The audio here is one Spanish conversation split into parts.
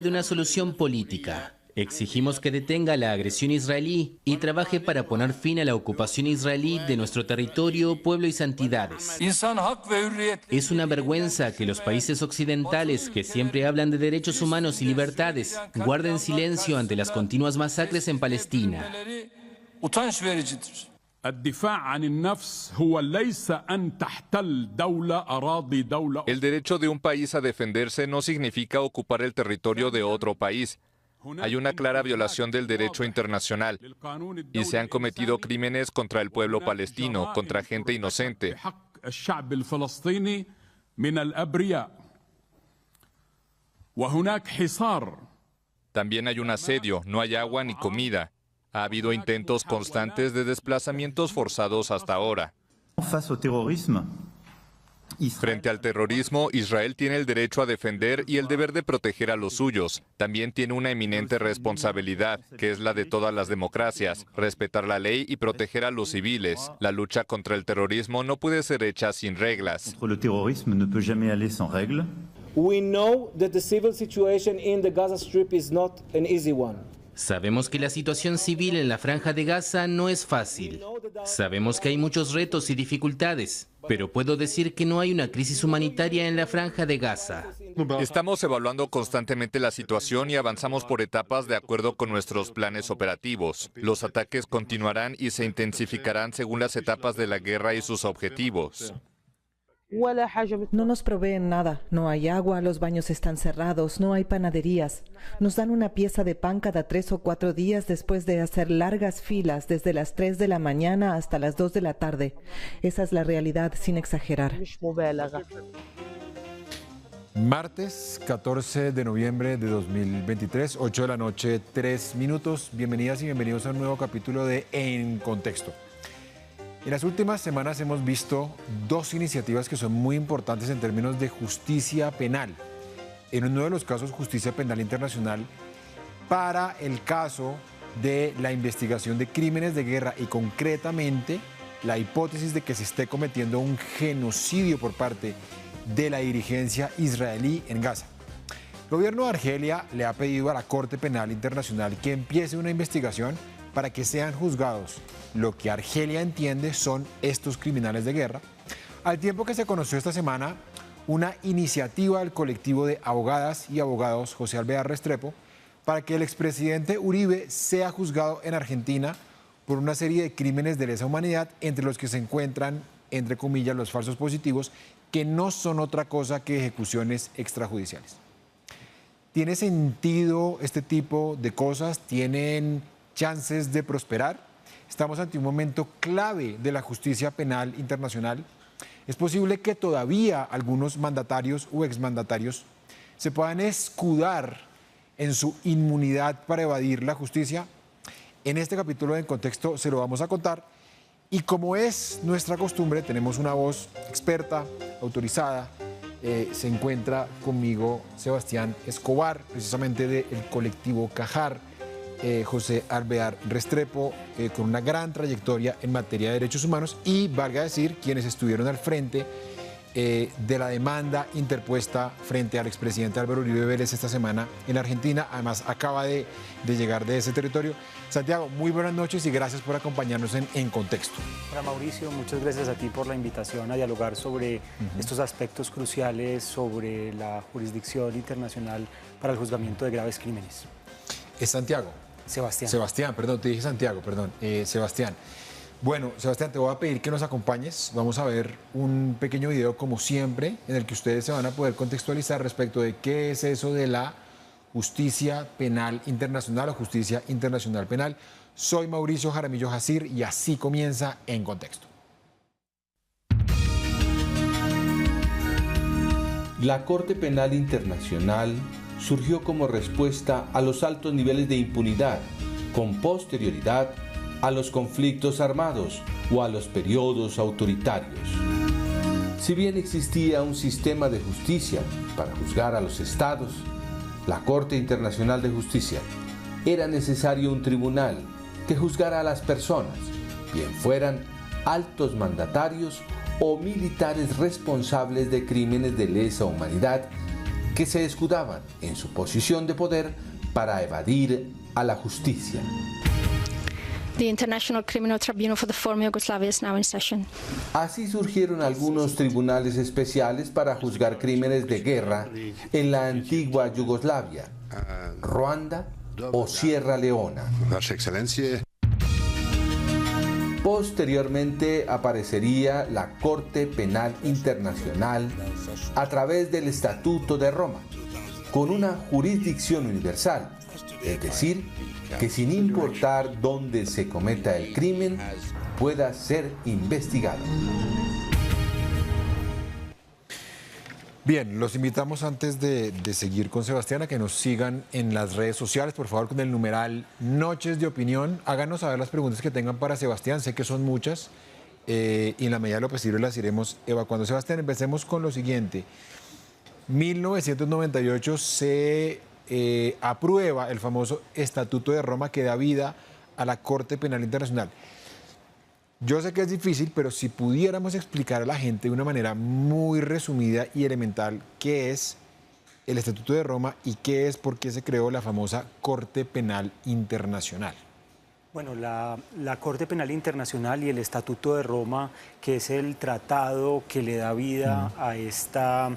de una solución política. Exigimos que detenga la agresión israelí y trabaje para poner fin a la ocupación israelí de nuestro territorio, pueblo y santidades. Es una vergüenza que los países occidentales, que siempre hablan de derechos humanos y libertades, guarden silencio ante las continuas masacres en Palestina. El derecho de un país a defenderse no significa ocupar el territorio de otro país. Hay una clara violación del derecho internacional y se han cometido crímenes contra el pueblo palestino, contra gente inocente. También hay un asedio, no hay agua ni comida. Ha habido intentos constantes de desplazamientos forzados hasta ahora. Frente al terrorismo, Israel tiene el derecho a defender y el deber de proteger a los suyos. También tiene una eminente responsabilidad, que es la de todas las democracias: respetar la ley y proteger a los civiles. La lucha contra el terrorismo no puede ser hecha sin reglas. We know that the civil situation in the Gaza Strip is not an easy one. Sabemos que la situación civil en la Franja de Gaza no es fácil. Sabemos que hay muchos retos y dificultades, pero puedo decir que no hay una crisis humanitaria en la Franja de Gaza. Estamos evaluando constantemente la situación y avanzamos por etapas de acuerdo con nuestros planes operativos. Los ataques continuarán y se intensificarán según las etapas de la guerra y sus objetivos. No nos proveen nada, no hay agua, los baños están cerrados, no hay panaderías. Nos dan una pieza de pan cada 3 o 4 días después de hacer largas filas desde las 3 de la mañana hasta las 2 de la tarde. Esa es la realidad, sin exagerar. Martes 14 de noviembre de 2023, 8 de la noche, 3 minutos. Bienvenidas y bienvenidos a un nuevo capítulo de En Contexto. En las últimas semanas hemos visto dos iniciativas que son muy importantes en términos de justicia penal. En uno de los casos, justicia penal internacional, para el caso de la investigación de crímenes de guerra y concretamente la hipótesis de que se esté cometiendo un genocidio por parte de la dirigencia israelí en Gaza. El gobierno de Argelia le ha pedido a la Corte Penal Internacional que empiece una investigación para que sean juzgados lo que Argelia entiende son estos criminales de guerra, al tiempo que se conoció esta semana una iniciativa del colectivo de abogadas y abogados José Alvear Restrepo para que el expresidente Uribe sea juzgado en Argentina por una serie de crímenes de lesa humanidad, entre los que se encuentran, entre comillas, los falsos positivos, que no son otra cosa que ejecuciones extrajudiciales. ¿Tiene sentido este tipo de cosas? ¿Tienen chances de prosperar? Estamos ante un momento clave de la justicia penal internacional. Es posible que todavía algunos mandatarios o exmandatarios se puedan escudar en su inmunidad para evadir la justicia. En este capítulo de En Contexto se lo vamos a contar. Y como es nuestra costumbre, tenemos una voz experta, autorizada. Se encuentra conmigo Sebastián Escobar, precisamente del colectivo Cajar. José Alvear Restrepo, con una gran trayectoria en materia de derechos humanos y, valga decir, quienes estuvieron al frente de la demanda interpuesta frente al expresidente Álvaro Uribe Vélez esta semana en Argentina. Además, acaba de llegar de ese territorio. Santiago, muy buenas noches y gracias por acompañarnos en Contexto. Hola Mauricio, muchas gracias a ti por la invitación a dialogar sobre estos aspectos cruciales sobre la jurisdicción internacional para el juzgamiento de graves crímenes. ¿Es Santiago? Sebastián, perdón, te dije Santiago, perdón. Sebastián. Bueno, Sebastián, te voy a pedir que nos acompañes. Vamos a ver un pequeño video, como siempre, en el que ustedes se van a poder contextualizar respecto de qué es eso de la justicia penal internacional o justicia internacional penal. Soy Mauricio Jaramillo Jacir y así comienza En Contexto. La Corte Penal Internacional surgió como respuesta a los altos niveles de impunidad, con posterioridad a los conflictos armados o a los periodos autoritarios. Si bien existía un sistema de justicia para juzgar a los estados, la Corte Internacional de Justicia, era necesario un tribunal que juzgara a las personas, bien fueran altos mandatarios o militares responsables de crímenes de lesa humanidad, que se escudaban en su posición de poder para evadir a la justicia. The International Criminal Tribunal for the former Yugoslavia is now in session. Así surgieron algunos tribunales especiales para juzgar crímenes de guerra en la antigua Yugoslavia, Ruanda o Sierra Leona. Posteriormente aparecería la Corte Penal Internacional a través del Estatuto de Roma, con una jurisdicción universal, es decir, que sin importar dónde se cometa el crimen, pueda ser investigado. Bien, los invitamos antes de seguir con Sebastián a que nos sigan en las redes sociales, por favor, con el numeral Noches de Opinión. Háganos saber las preguntas que tengan para Sebastián, sé que son muchas, y en la medida de lo posible las iremos evacuando. Sebastián, empecemos con lo siguiente. 1998 se aprueba el famoso Estatuto de Roma que da vida a la Corte Penal Internacional. Yo sé que es difícil, pero si pudiéramos explicar a la gente de una manera muy resumida y elemental qué es el Estatuto de Roma y qué es, por qué se creó la famosa Corte Penal Internacional. Bueno, la Corte Penal Internacional y el Estatuto de Roma, que es el tratado que le da vida a esta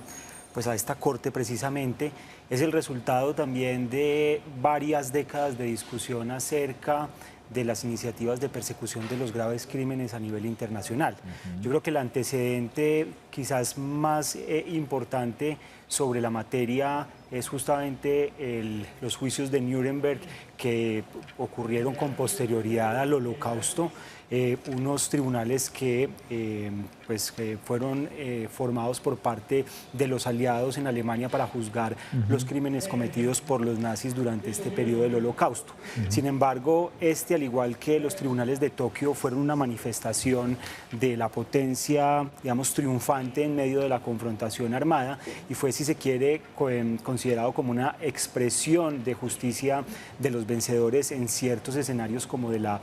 Corte precisamente, es el resultado también de varias décadas de discusión acerca de las iniciativas de persecución de los graves crímenes a nivel internacional. Yo creo que el antecedente quizás más importante sobre la materia es justamente los juicios de Nuremberg que ocurrieron con posterioridad al Holocausto, unos tribunales que fueron formados por parte de los aliados en Alemania para juzgar los crímenes cometidos por los nazis durante este periodo del Holocausto. Sin embargo, al igual que los tribunales de Tokio, fueron una manifestación de la potencia, digamos, triunfante en medio de la confrontación armada y fue, si se quiere, considerado como una expresión de justicia de los vencedores en ciertos escenarios como de la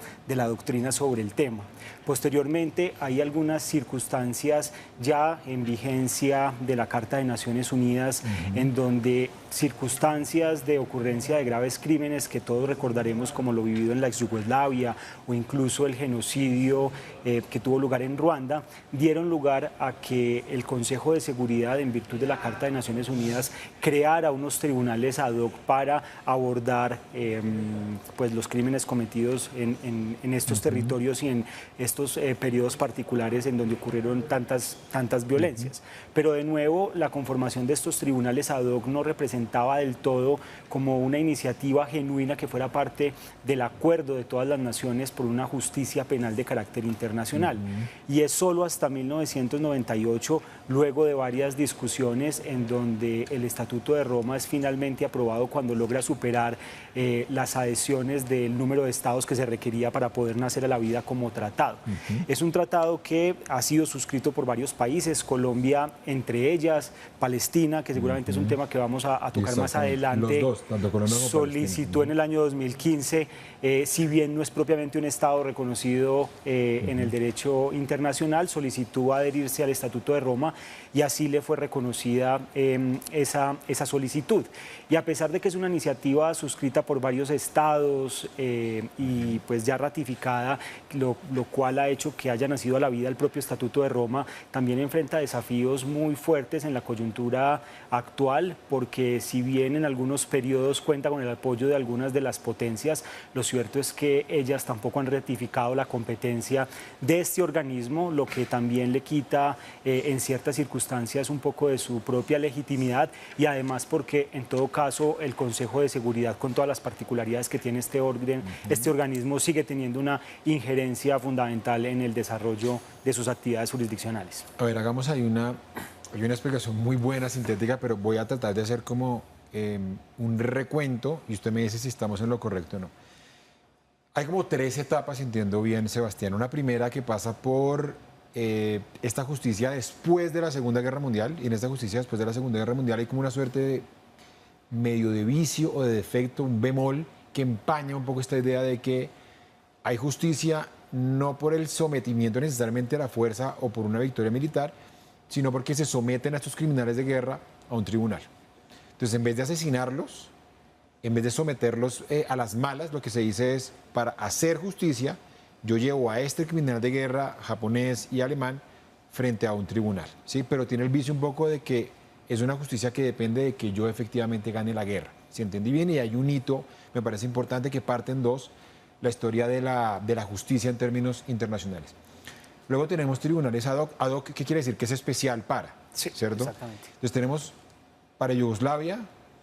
doctrina sobre el tema. Posteriormente, hay algunas circunstancias ya en vigencia de la Carta de Naciones Unidas en donde circunstancias de ocurrencia de graves crímenes que todos recordaremos como lo vivido en la ex Yugoslavia o incluso el genocidio que tuvo lugar en Ruanda, dieron lugar a que el Consejo de Seguridad, en virtud de la Carta de Naciones Unidas, creara unos tribunales ad hoc para abordar los crímenes cometidos en estos territorios y en estos periodos particulares en donde ocurrieron tantas violencias. Pero de nuevo, la conformación de estos tribunales ad hoc no representaba del todo como una iniciativa genuina que fuera parte del acuerdo de todas las naciones por una justicia penal de carácter internacional. Y es solo hasta 1998, luego de varias discusiones, en donde el Estatuto de Roma es finalmente aprobado cuando logra superar las adhesiones del número de estados que se requería para poder nacer a la vida como tratado. Es un tratado que ha sido suscrito por varios países, Colombia entre ellas, Palestina, que seguramente es un tema que vamos a tocar más adelante, los dos, tanto Colombia como solicitó en el año 2015, si bien no es propiamente un estado reconocido en el derecho internacional, solicitó adherirse al Estatuto de Roma y así le fue reconocida esa solicitud. Y a pesar de que es una iniciativa suscrita por varios estados y pues ya ratificada, lo cual ha hecho que haya nacido a la vida el propio Estatuto de Roma, también enfrenta desafíos muy fuertes en la coyuntura actual, porque si bien en algunos periodos cuenta con el apoyo de algunas de las potencias, lo cierto es que ellas tampoco han ratificado la competencia de este organismo, lo que también le quita en ciertas circunstancias un poco de su propia legitimidad y además porque en todo caso el Consejo de Seguridad, con todas las particularidades que tiene este organismo, sigue teniendo una injerencia fundamental en el desarrollo de sus actividades jurisdiccionales. A ver, hagamos ahí una explicación muy buena, sintética, pero voy a tratar de hacer como un recuento y usted me dice si estamos en lo correcto o no. Hay como 3 etapas, entiendo bien, Sebastián. Una primera que pasa por esta justicia después de la Segunda Guerra Mundial, y en esta justicia después de la Segunda Guerra Mundial hay como una suerte de medio de vicio o de defecto, un bemol, que empaña un poco esta idea de que hay justicia no por el sometimiento necesariamente a la fuerza o por una victoria militar, sino porque se someten a estos criminales de guerra a un tribunal. Entonces, en vez de asesinarlos, en vez de someterlos a las malas, lo que se dice es, para hacer justicia, yo llevo a este criminal de guerra japonés y alemán frente a un tribunal, ¿sí? Pero tiene el vicio un poco de que es una justicia que depende de que yo efectivamente gane la guerra. Si entendí bien, y hay un hito, me parece importante, que parte en dos, la historia de la justicia en términos internacionales. Luego tenemos tribunales ad hoc. Ad hoc, ¿qué quiere decir? Que es especial para, sí, ¿cierto? Exactamente. Entonces tenemos para Yugoslavia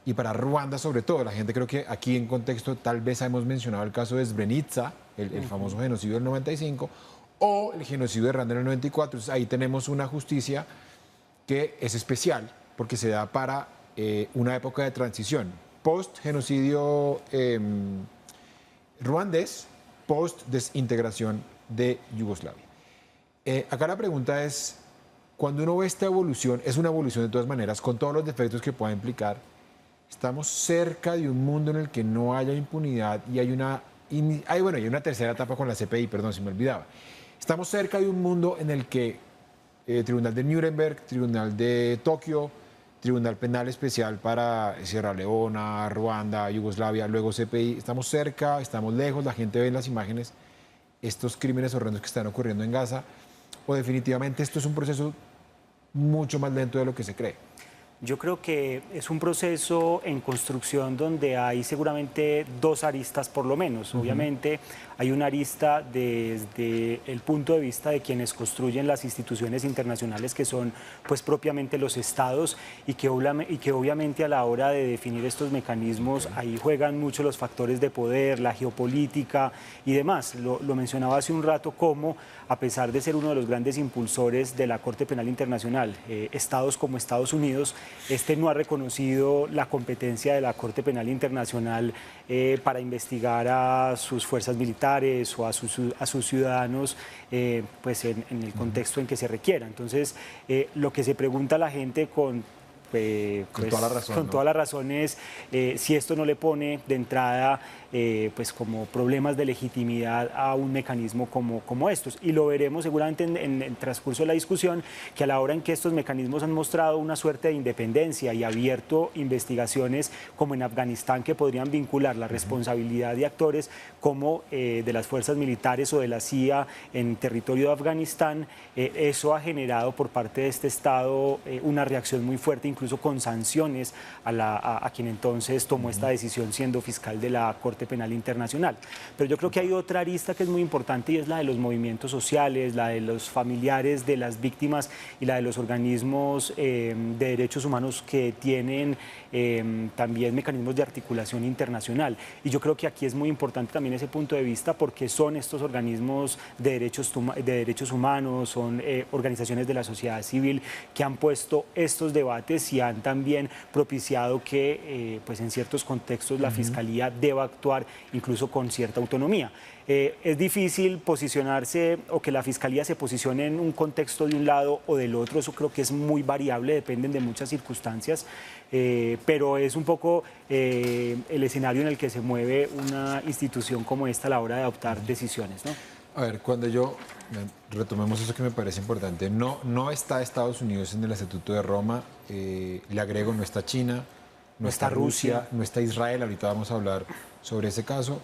y para Ruanda sobre todo. La gente creo que aquí en contexto tal vez hemos mencionado el caso de Srebrenica, el famoso genocidio del 95, o el genocidio de Ruanda en el 94. Entonces ahí tenemos una justicia que es especial porque se da para una época de transición, post-genocidio ruandés, post-desintegración de Yugoslavia. Acá la pregunta es, cuando uno ve esta evolución, es una evolución de todas maneras, con todos los defectos que pueda implicar, estamos cerca de un mundo en el que no haya impunidad y hay una tercera etapa con la CPI, perdón, se me olvidaba. Estamos cerca de un mundo en el que Tribunal de Nuremberg, Tribunal de Tokio, Tribunal Penal Especial para Sierra Leona, Ruanda, Yugoslavia, luego CPI. Estamos cerca, estamos lejos, la gente ve en las imágenes estos crímenes horrendos que están ocurriendo en Gaza, o definitivamente esto es un proceso mucho más lento de lo que se cree. Yo creo que es un proceso en construcción donde hay seguramente dos aristas por lo menos. Obviamente hay una arista desde el punto de vista de quienes construyen las instituciones internacionales, que son pues propiamente los estados, y que obviamente a la hora de definir estos mecanismos ahí juegan mucho los factores de poder, la geopolítica y demás. Lo mencionaba hace un rato, como a pesar de ser uno de los grandes impulsores de la Corte Penal Internacional, estados como Estados Unidos, este no ha reconocido la competencia de la Corte Penal Internacional para investigar a sus fuerzas militares o a sus ciudadanos pues en el contexto en que se requiera. Entonces, lo que se pregunta a la gente con toda la razón, con todas las razones, si esto no le pone de entrada pues como problemas de legitimidad a un mecanismo como estos. Y lo veremos seguramente en el transcurso de la discusión, que a la hora en que estos mecanismos han mostrado una suerte de independencia y abierto investigaciones como en Afganistán, que podrían vincular la responsabilidad de actores como de las fuerzas militares o de la CIA en territorio de Afganistán, eso ha generado por parte de este Estado una reacción muy fuerte, incluso con sanciones a quien entonces tomó esta decisión siendo fiscal de la Corte Penal Internacional. Pero yo creo que hay otra arista que es muy importante, y es la de los movimientos sociales, la de los familiares de las víctimas y la de los organismos de derechos humanos que tienen también mecanismos de articulación internacional. Y yo creo que aquí es muy importante también ese punto de vista, porque son estos organismos de derechos humanos, son organizaciones de la sociedad civil que han puesto estos debates y han también propiciado que pues en ciertos contextos la Fiscalía deba actuar incluso con cierta autonomía. Es difícil posicionarse o que la Fiscalía se posicione en un contexto de un lado o del otro, eso creo que es muy variable, dependen de muchas circunstancias, pero es un poco el escenario en el que se mueve una institución como esta a la hora de adoptar decisiones, ¿no? A ver, cuando retomemos eso que me parece importante, no está Estados Unidos en el Estatuto de Roma, le agrego, no está China, no está Rusia, no está Israel, ahorita vamos a hablar sobre ese caso.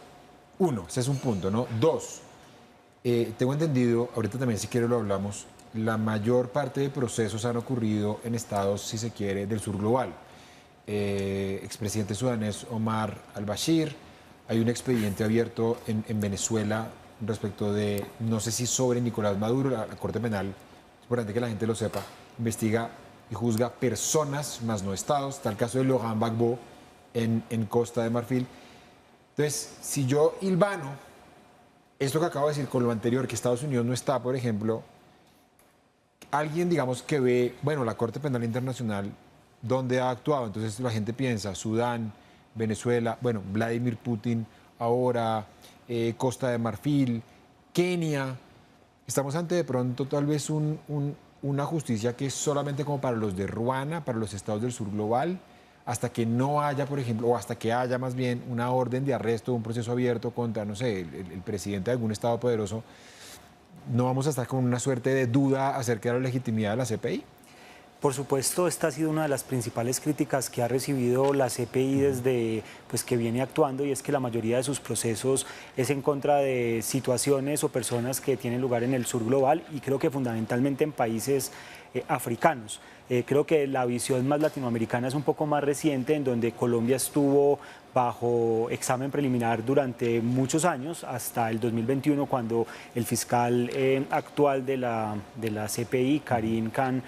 Uno, ese es un punto, ¿no? Dos, tengo entendido, ahorita también si quiere lo hablamos, la mayor parte de procesos han ocurrido en estados, si se quiere, del sur global. Expresidente sudanés Omar al-Bashir, hay un expediente abierto en Venezuela respecto de, no sé si sobre Nicolás Maduro, la Corte Penal, es importante que la gente lo sepa, investiga y juzga personas, más no estados. Está el caso de Laurent Gbagbo en Costa de Marfil. Entonces, si yo hilvano esto que acabo de decir con lo anterior, que Estados Unidos no está, por ejemplo, alguien, digamos, que ve, bueno, la Corte Penal Internacional, ¿dónde ha actuado? Entonces la gente piensa, Sudán, Venezuela, bueno, Vladimir Putin ahora, Costa de Marfil, Kenia. Estamos ante de pronto tal vez una justicia que es solamente como para los de Ruanda, para los estados del sur global, hasta que no haya, por ejemplo, o hasta que haya más bien una orden de arresto, un proceso abierto contra, no sé, el presidente de algún estado poderoso. ¿No vamos a estar con una suerte de duda acerca de la legitimidad de la CPI? Por supuesto, esta ha sido una de las principales críticas que ha recibido la CPI desde pues, que viene actuando, y es que la mayoría de sus procesos es en contra de situaciones o personas que tienen lugar en el sur global, y creo que fundamentalmente en países africanos. Creo que la visión más latinoamericana es un poco más reciente, en donde Colombia estuvo bajo examen preliminar durante muchos años, hasta el 2021, cuando el fiscal actual de la CPI, Karim Khan,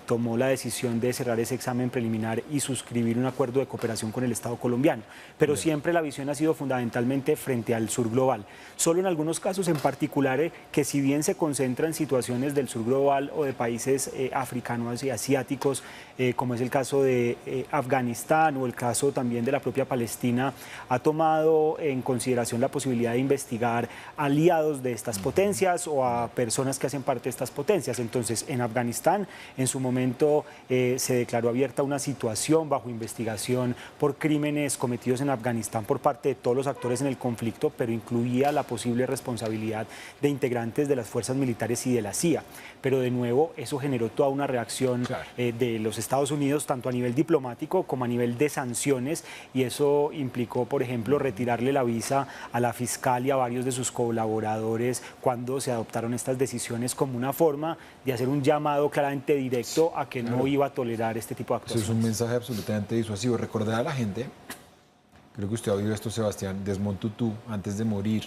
tomó la decisión de cerrar ese examen preliminar y suscribir un acuerdo de cooperación con el Estado colombiano. Pero siempre la visión ha sido fundamentalmente frente al sur global. Solo en algunos casos en particular, que si bien se concentra en situaciones del sur global o de países africanos y asiáticos, como es el caso de Afganistán o el caso también de la propia Palestina, ha tomado en consideración la posibilidad de investigar aliados de estas potencias o a personas que hacen parte de estas potencias. Entonces, en Afganistán, en su momento se declaró abierta una situación bajo investigación por crímenes cometidos en Afganistán por parte de todos los actores en el conflicto, pero incluía la posible responsabilidad de integrantes de las fuerzas militares y de la CIA. Pero de nuevo, eso generó toda una reacción de los Estados Unidos, tanto a nivel diplomático como a nivel de sanciones, y eso implicó, por ejemplo, retirarle la visa a la fiscal y a varios de sus colaboradores cuando se adoptaron estas decisiones, como una forma de hacer un llamado claramente directo a que no iba a tolerar este tipo de actuaciones. Eso es un mensaje absolutamente disuasivo. Recordar a la gente, creo que usted ha oído esto, Sebastián, Desmond Tutu, antes de morir,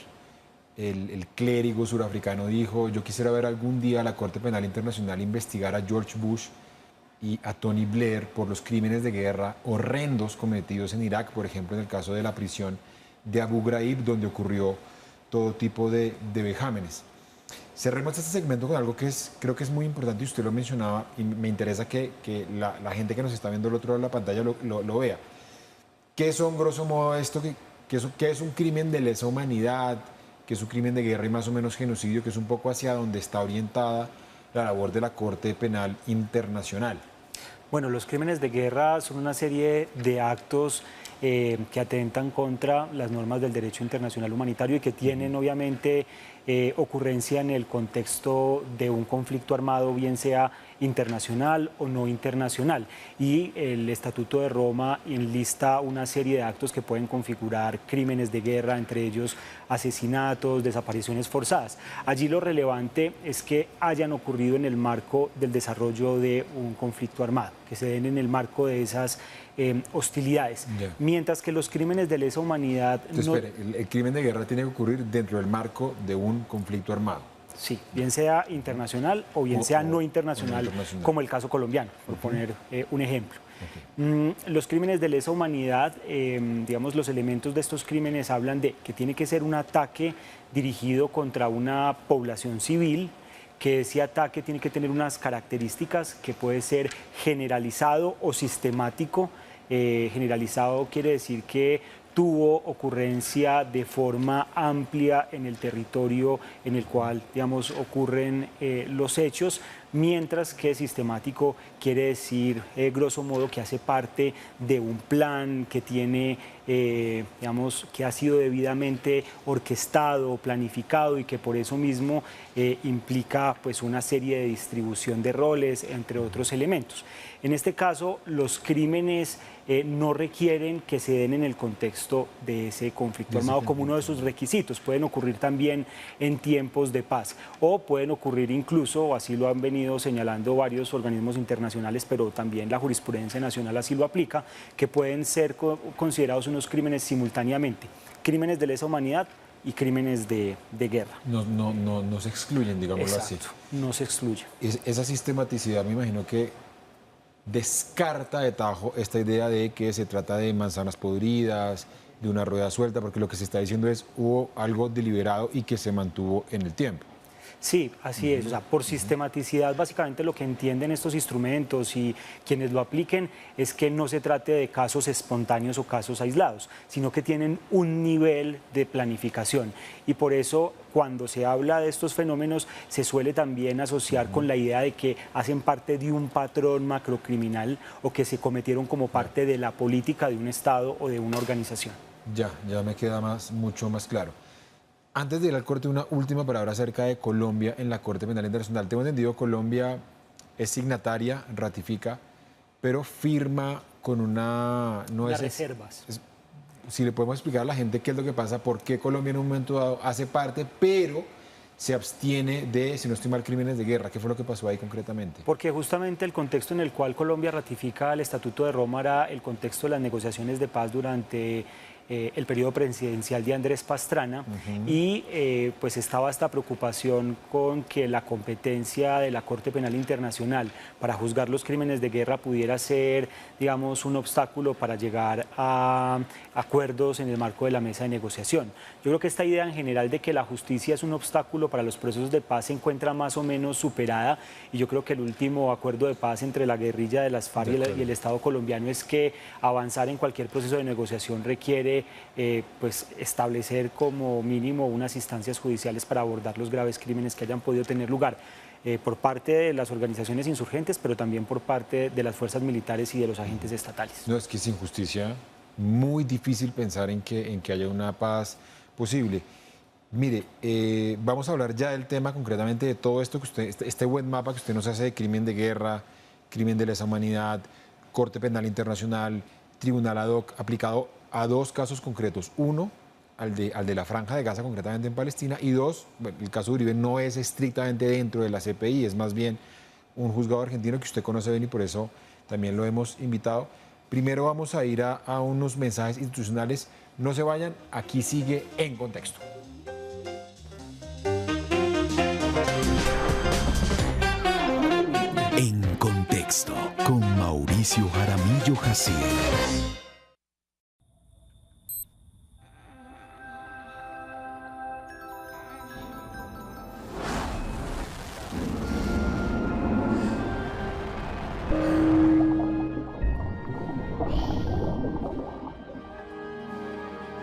el clérigo surafricano dijo: yo quisiera ver algún día a la Corte Penal Internacional investigar a George Bush y a Tony Blair por los crímenes de guerra horrendos cometidos en Irak, por ejemplo, en el caso de la prisión de Abu Ghraib, donde ocurrió todo tipo de vejámenes. Cerremos este segmento con algo que creo que es muy importante, y usted lo mencionaba, y me interesa que la gente que nos está viendo al otro lado de la pantalla lo vea. ¿Qué son, grosso modo, esto? ¿Qué es un crimen de lesa humanidad? ¿Qué es un crimen de guerra y más o menos genocidio? Que es un poco hacia donde está orientada la labor de la Corte Penal Internacional. Bueno, los crímenes de guerra son una serie de actos que atentan contra las normas del derecho internacional humanitario y que tienen obviamente ocurrencia en el contexto de un conflicto armado, bien sea internacional o no internacional. Y el Estatuto de Roma enlista una serie de actos que pueden configurar crímenes de guerra, entre ellos asesinatos, desapariciones forzadas. Allí lo relevante es que hayan ocurrido en el marco del desarrollo de un conflicto armado, que se den en el marco de esas hostilidades. Mientras que los crímenes de lesa humanidad... Entonces, espere, el crimen de guerra tiene que ocurrir dentro del marco de un conflicto armado. Sí, bien sea internacional o bien sea no internacional, como el caso colombiano, por poner un ejemplo. Los crímenes de lesa humanidad, digamos, los elementos de estos crímenes hablan de que tiene que ser un ataque dirigido contra una población civil, que ese ataque tiene que tener unas características, que puede ser generalizado o sistemático. Generalizado quiere decir que tuvo ocurrencia de forma amplia en el territorio en el cual, digamos, ocurren los hechos, mientras que sistemático quiere decir, grosso modo, que hace parte de un plan que tiene, digamos, que ha sido debidamente orquestado, planificado, y que por eso mismo implica pues una serie de distribución de roles, entre otros elementos. En este caso, los crímenes no requieren que se den en el contexto de ese conflicto armado como uno de sus requisitos. Pueden ocurrir también en tiempos de paz, o pueden ocurrir incluso, así lo han venido señalando varios organismos internacionales, pero también la jurisprudencia nacional así lo aplica, que pueden ser considerados unos crímenes simultáneamente. Crímenes de lesa humanidad y crímenes de guerra. No se excluyen, digámoslo así. No se excluyen. Esa sistematicidad, me imagino que descarta de tajo esta idea de que se trata de manzanas podridas, de una rueda suelta, porque lo que se está diciendo es hubo algo deliberado y que se mantuvo en el tiempo. Sí, así es. O sea, por sistematicidad, básicamente lo que entienden estos instrumentos y quienes lo apliquen es que no se trate de casos espontáneos o casos aislados, sino que tienen un nivel de planificación. Y por eso, cuando se habla de estos fenómenos, se suele también asociar con la idea de que hacen parte de un patrón macrocriminal o que se cometieron como parte de la política de un Estado o de una organización. Ya me queda mucho más claro. Antes de ir al corte, una última palabra acerca de Colombia en la Corte Penal Internacional. Tengo entendido, Colombia es signataria, ratifica, pero firma con una... Las reservas. Si le podemos explicar a la gente qué es lo que pasa, por qué Colombia en un momento dado hace parte, pero se abstiene de, si no estoy mal, crímenes de guerra. ¿Qué fue lo que pasó ahí concretamente? Porque justamente el contexto en el cual Colombia ratifica el Estatuto de Roma era el contexto de las negociaciones de paz durante el periodo presidencial de Andrés Pastrana, y pues estaba esta preocupación con que la competencia de la Corte Penal Internacional para juzgar los crímenes de guerra pudiera ser, digamos, un obstáculo para llegar a acuerdos en el marco de la mesa de negociación. Yo creo que esta idea en general de que la justicia es un obstáculo para los procesos de paz se encuentra más o menos superada, y yo creo que el último acuerdo de paz entre la guerrilla de las FARC y el Estado colombiano es que avanzar en cualquier proceso de negociación requiere pues establecer como mínimo unas instancias judiciales para abordar los graves crímenes que hayan podido tener lugar por parte de las organizaciones insurgentes, pero también por parte de las fuerzas militares y de los agentes estatales. No, es que sin justicia muy difícil pensar en que haya una paz posible. Mire, vamos a hablar ya del tema concretamente de todo esto que usted, este buen mapa que usted nos hace de crimen de guerra, crimen de lesa humanidad, Corte Penal Internacional, Tribunal ad hoc aplicado a dos casos concretos. Uno, al de la Franja de Gaza, concretamente en Palestina, y dos, bueno, el caso de Uribe no es estrictamente dentro de la CPI, es más bien un juzgado argentino que usted conoce bien y por eso también lo hemos invitado. Primero vamos a ir a unos mensajes institucionales. No se vayan, aquí sigue En Contexto. En Contexto, con Mauricio Jaramillo Jaciel.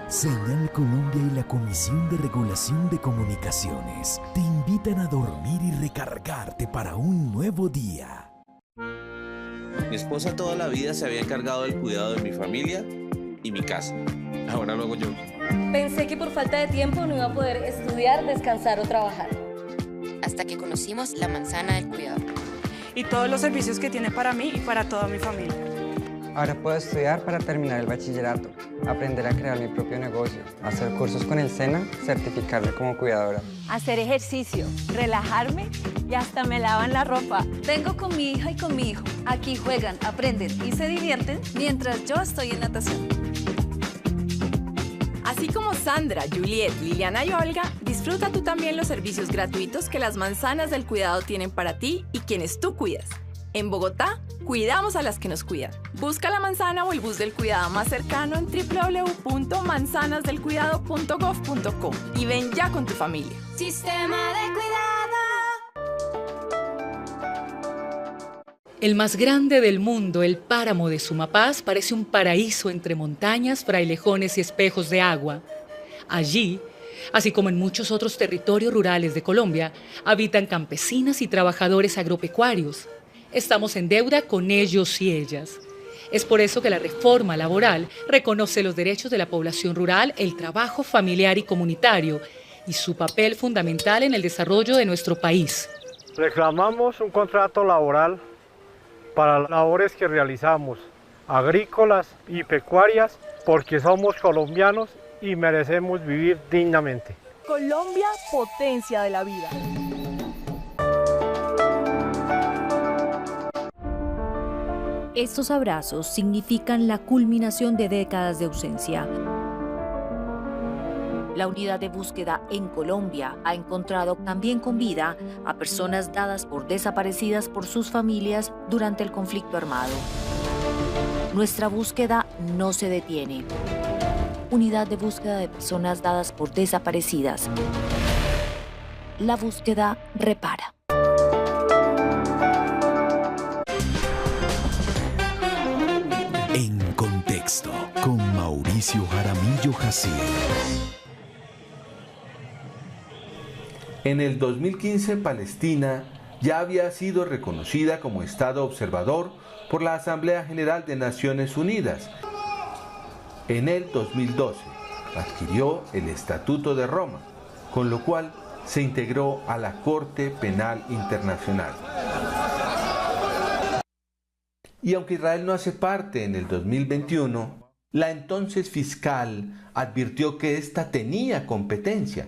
Señal Colombia y la Comisión de Regulación de Comunicaciones te invitan a dormir y recargarte para un nuevo día. Mi esposa toda la vida se había encargado del cuidado de mi familia y mi casa. Ahora lo hago yo. Pensé que por falta de tiempo no iba a poder estudiar, descansar o trabajar. Hasta que conocimos la manzana del cuidado. Y todos los servicios que tiene para mí y para toda mi familia. Ahora puedo estudiar para terminar el bachillerato, aprender a crear mi propio negocio, hacer cursos con el SENA, certificarme como cuidadora. Hacer ejercicio, relajarme y hasta me lavan la ropa. Vengo con mi hija y con mi hijo. Aquí juegan, aprenden y se divierten mientras yo estoy en natación. Así como Sandra, Juliet, Liliana y Olga, disfruta tú también los servicios gratuitos que las manzanas del cuidado tienen para ti y quienes tú cuidas. En Bogotá, cuidamos a las que nos cuidan. Busca la manzana o el bus del cuidado más cercano en www.manzanasdelcuidado.gov.co y ven ya con tu familia. Sistema de cuidado. El más grande del mundo, el páramo de Sumapaz, parece un paraíso entre montañas, frailejones y espejos de agua. Allí, así como en muchos otros territorios rurales de Colombia, habitan campesinas y trabajadores agropecuarios. Estamos en deuda con ellos y ellas. Es por eso que la reforma laboral reconoce los derechos de la población rural, el trabajo familiar y comunitario y su papel fundamental en el desarrollo de nuestro país. Reclamamos un contrato laboral para labores que realizamos, agrícolas y pecuarias, porque somos colombianos y merecemos vivir dignamente. Colombia, potencia de la vida. Estos abrazos significan la culminación de décadas de ausencia. La unidad de búsqueda en Colombia ha encontrado también con vida a personas dadas por desaparecidas por sus familias durante el conflicto armado. Nuestra búsqueda no se detiene. Unidad de búsqueda de personas dadas por desaparecidas. La búsqueda repara. En Contexto, con Mauricio Jaramillo Jaciel. En el 2015, Palestina ya había sido reconocida como Estado observador por la Asamblea General de Naciones Unidas. En el 2012, adquirió el Estatuto de Roma, con lo cual se integró a la Corte Penal Internacional. Y aunque Israel no hace parte en el 2021, la entonces fiscal advirtió que ésta tenía competencia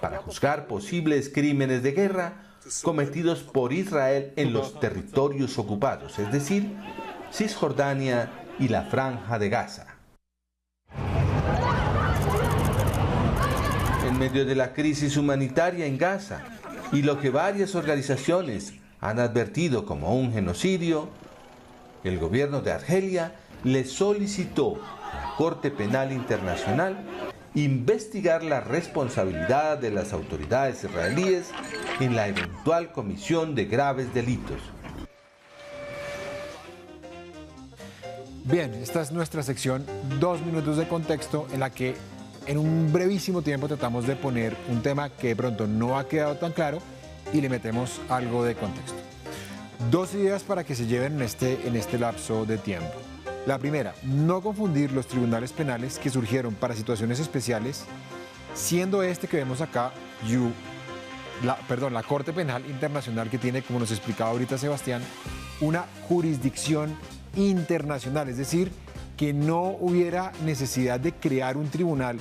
para juzgar posibles crímenes de guerra cometidos por Israel en los territorios ocupados, es decir, Cisjordania y la Franja de Gaza. En medio de la crisis humanitaria en Gaza y lo que varias organizaciones han advertido como un genocidio, el gobierno de Argelia le solicitó a la Corte Penal Internacional investigar la responsabilidad de las autoridades israelíes en la eventual comisión de graves delitos. Bien, esta es nuestra sección 2 minutos de contexto, en la que en un brevísimo tiempo tratamos de poner un tema que de pronto no ha quedado tan claro y le metemos algo de contexto. 2 ideas para que se lleven en este lapso de tiempo. La primera, no confundir los tribunales penales que surgieron para situaciones especiales, siendo este que vemos acá, la Corte Penal Internacional, que tiene, como nos explicaba ahorita Sebastián, una jurisdicción internacional, es decir, que no hubiera necesidad de crear un tribunal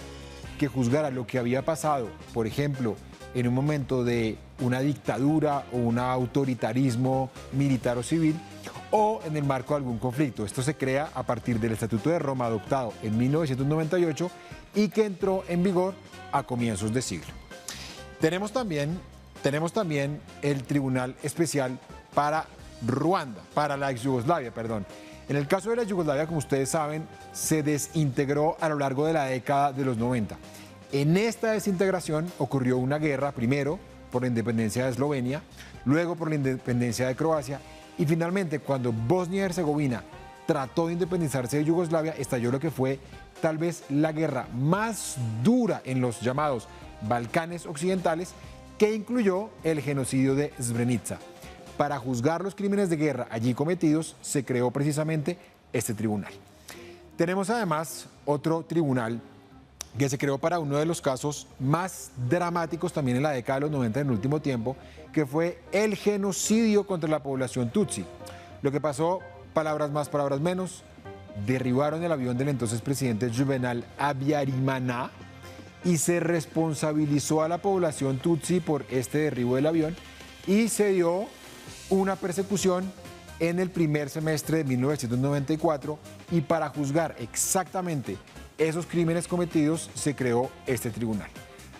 que juzgara lo que había pasado, por ejemplo, en un momento de una dictadura o un autoritarismo militar o civil, o en el marco de algún conflicto. Esto se crea a partir del Estatuto de Roma, adoptado en 1998 y que entró en vigor a comienzos de siglo. Tenemos también el Tribunal Especial para Ruanda, para la ex Yugoslavia, perdón. En el caso de la Yugoslavia, como ustedes saben, se desintegró a lo largo de la década de los 90. En esta desintegración ocurrió una guerra, primero por la independencia de Eslovenia, luego por la independencia de Croacia, y finalmente, cuando Bosnia y Herzegovina trató de independizarse de Yugoslavia, estalló lo que fue tal vez la guerra más dura en los llamados Balcanes Occidentales, que incluyó el genocidio de Srebrenica. Para juzgar los crímenes de guerra allí cometidos, se creó precisamente este tribunal. Tenemos además otro tribunal que se creó para uno de los casos más dramáticos también en la década de los 90 en el último tiempo, que fue el genocidio contra la población Tutsi. Lo que pasó, palabras más, palabras menos, derribaron el avión del entonces presidente Juvenal Habyarimana y se responsabilizó a la población Tutsi por este derribo del avión y se dio una persecución en el primer semestre de 1994 y para juzgar exactamente esos crímenes cometidos se creó este tribunal.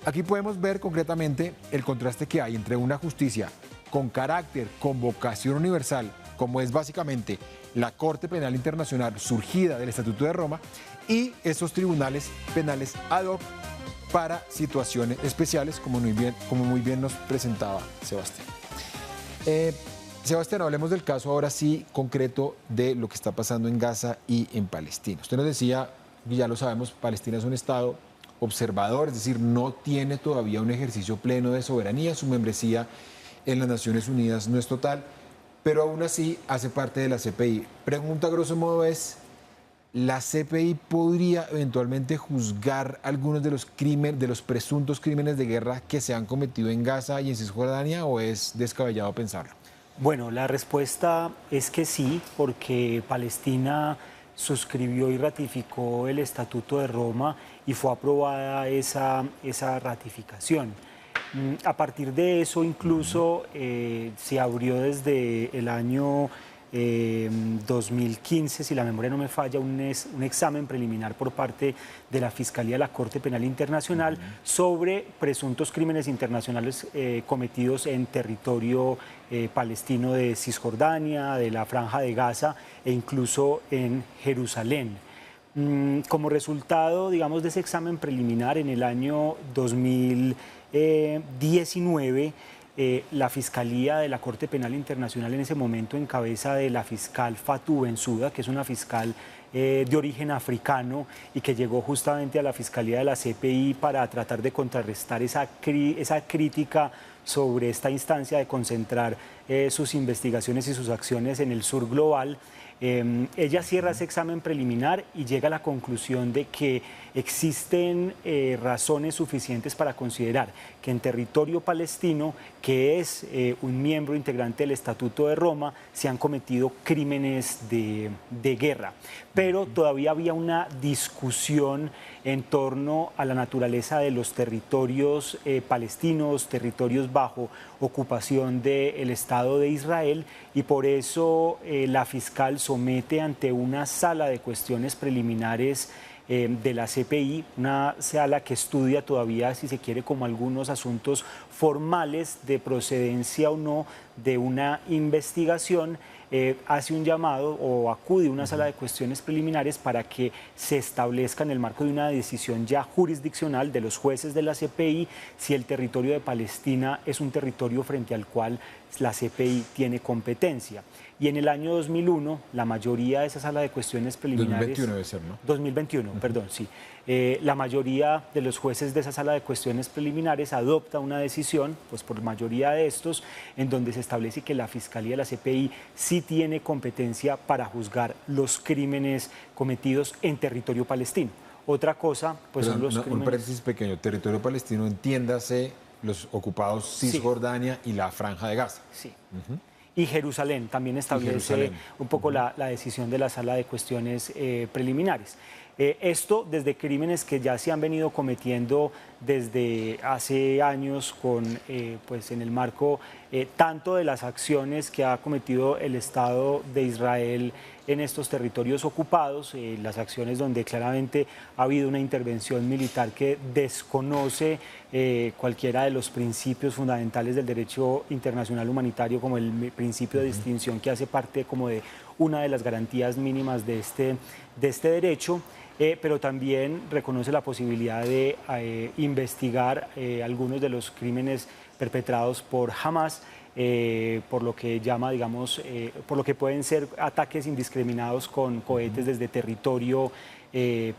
Aquí podemos ver concretamente el contraste que hay entre una justicia con carácter, con vocación universal, como es básicamente la Corte Penal Internacional surgida del Estatuto de Roma, y esos tribunales penales ad hoc para situaciones especiales, como muy bien nos presentaba Sebastián. Sebastián, hablemos del caso ahora sí concreto de lo que está pasando en Gaza y en Palestina. Usted nos decía, y ya lo sabemos, Palestina es un Estado observador, es decir, no tiene todavía un ejercicio pleno de soberanía, su membresía en las Naciones Unidas no es total, pero aún así hace parte de la CPI. Pregunta a grosso modo es, ¿la CPI podría eventualmente juzgar algunos de los presuntos crímenes de guerra que se han cometido en Gaza y en Cisjordania, o es descabellado pensarlo? Bueno, la respuesta es que sí, porque Palestina suscribió y ratificó el Estatuto de Roma y fue aprobada esa ratificación. A partir de eso, incluso se abrió desde el año 2015, si la memoria no me falla, un examen preliminar por parte de la Fiscalía de la Corte Penal Internacional sobre presuntos crímenes internacionales cometidos en territorio palestino de Cisjordania, de la Franja de Gaza e incluso en Jerusalén. Como resultado, digamos, de ese examen preliminar, en el año 2019, la Fiscalía de la Corte Penal Internacional, en ese momento en cabeza de la fiscal Fatou Bensouda, que es una fiscal de origen africano y que llegó justamente a la Fiscalía de la CPI para tratar de contrarrestar esa crítica sobre esta instancia de concentrar sus investigaciones y sus acciones en el sur global. Ella cierra ese examen preliminar y llega a la conclusión de que existen razones suficientes para considerar que en territorio palestino, que es un miembro integrante del Estatuto de Roma, se han cometido crímenes de guerra. Pero todavía había una discusión en torno a la naturaleza de los territorios palestinos, territorios bajo ocupación del Estado de Israel, y por eso la fiscal somete ante una sala de cuestiones preliminares de la CPI, una sala que estudia todavía, si se quiere, como algunos asuntos formales de procedencia o no de una investigación. Hace un llamado o acude a una sala de cuestiones preliminares para que se establezca en el marco de una decisión ya jurisdiccional de los jueces de la CPI si el territorio de Palestina es un territorio frente al cual la CPI tiene competencia. Y en el año 2001, la mayoría de esa sala de cuestiones preliminares... 2021 debe ser, ¿no? 2021, perdón, sí. La mayoría de los jueces de esa sala de cuestiones preliminares adopta una decisión, pues por mayoría de estos, en donde se establece que la Fiscalía de la CPI sí tiene competencia para juzgar los crímenes cometidos en territorio palestino. Otra cosa, pues son los crímenes... Un paréntesis pequeño, territorio palestino, entiéndase los ocupados Cisjordania y la Franja de Gaza. Sí. Y Jerusalén también establece un poco la decisión de la sala de cuestiones preliminares. Esto desde crímenes que ya se han venido cometiendo desde hace años pues en el marco tanto de las acciones que ha cometido el Estado de Israel en estos territorios ocupados, las acciones donde claramente ha habido una intervención militar que desconoce cualquiera de los principios fundamentales del derecho internacional humanitario, como el principio de distinción, que hace parte como de una de las garantías mínimas de este derecho. Pero también reconoce la posibilidad de investigar algunos de los crímenes perpetrados por Hamas, por lo que llama, digamos, por lo que pueden ser ataques indiscriminados con cohetes desde territorio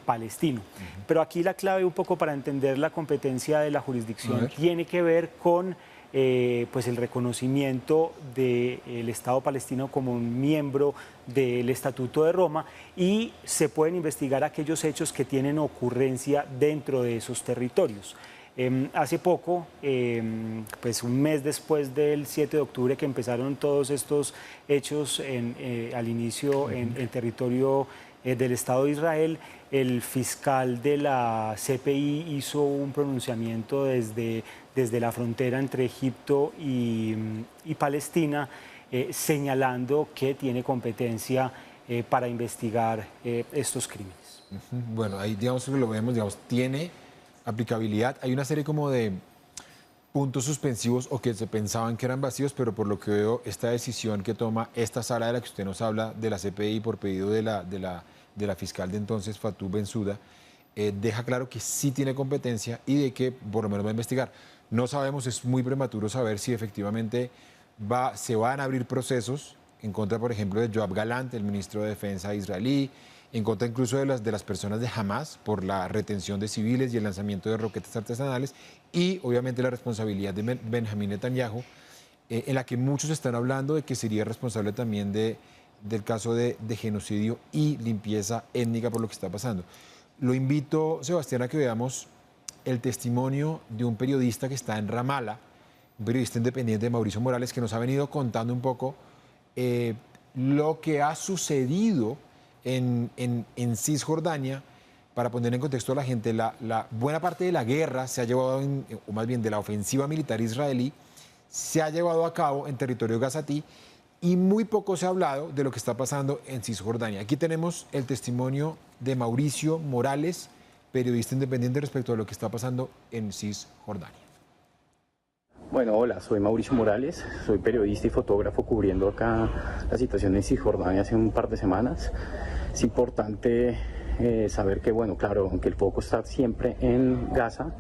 palestino. Pero aquí la clave un poco para entender la competencia de la jurisdicción tiene que ver con pues el reconocimiento del Estado palestino como un miembro del Estatuto de Roma, y se pueden investigar aquellos hechos que tienen ocurrencia dentro de esos territorios. Hace poco, pues un mes después del 7 de octubre que empezaron todos estos hechos al inicio en territorio del Estado de Israel, el fiscal de la CPI hizo un pronunciamiento desde la frontera entre Egipto y Palestina, señalando que tiene competencia para investigar estos crímenes. Bueno, ahí digamos que lo vemos, digamos, tiene aplicabilidad. Hay una serie como de puntos suspensivos o que se pensaban que eran vacíos, pero por lo que veo, esta decisión que toma esta sala de la que usted nos habla, de la CPI, por pedido de la fiscal de entonces, Fatou Bensouda, deja claro que sí tiene competencia y de que por lo menos va a investigar. No sabemos, es muy prematuro saber si efectivamente se van a abrir procesos en contra, por ejemplo, de Yoav Galant, el ministro de Defensa israelí, en contra incluso de las personas de Hamas por la retención de civiles y el lanzamiento de roquetas artesanales, y obviamente la responsabilidad de Benjamín Netanyahu, en la que muchos están hablando de que sería responsable también del caso de genocidio y limpieza étnica por lo que está pasando. Lo invito, Sebastián, a que veamos el testimonio de un periodista que está en Ramallah, un periodista independiente, Mauricio Morales, que nos ha venido contando un poco lo que ha sucedido en Cisjordania. Para poner en contexto a la gente, la buena parte de la guerra se ha llevado, o más bien de la ofensiva militar israelí, se ha llevado a cabo en territorio gazatí, y muy poco se ha hablado de lo que está pasando en Cisjordania. Aquí tenemos el testimonio de Mauricio Morales, periodista independiente, respecto a lo que está pasando en Cisjordania. Bueno, hola, soy Mauricio Morales, soy periodista y fotógrafo cubriendo acá la situación en Cisjordania hace un par de semanas. Es importante saber que, bueno, claro, aunque el foco está siempre en Gaza,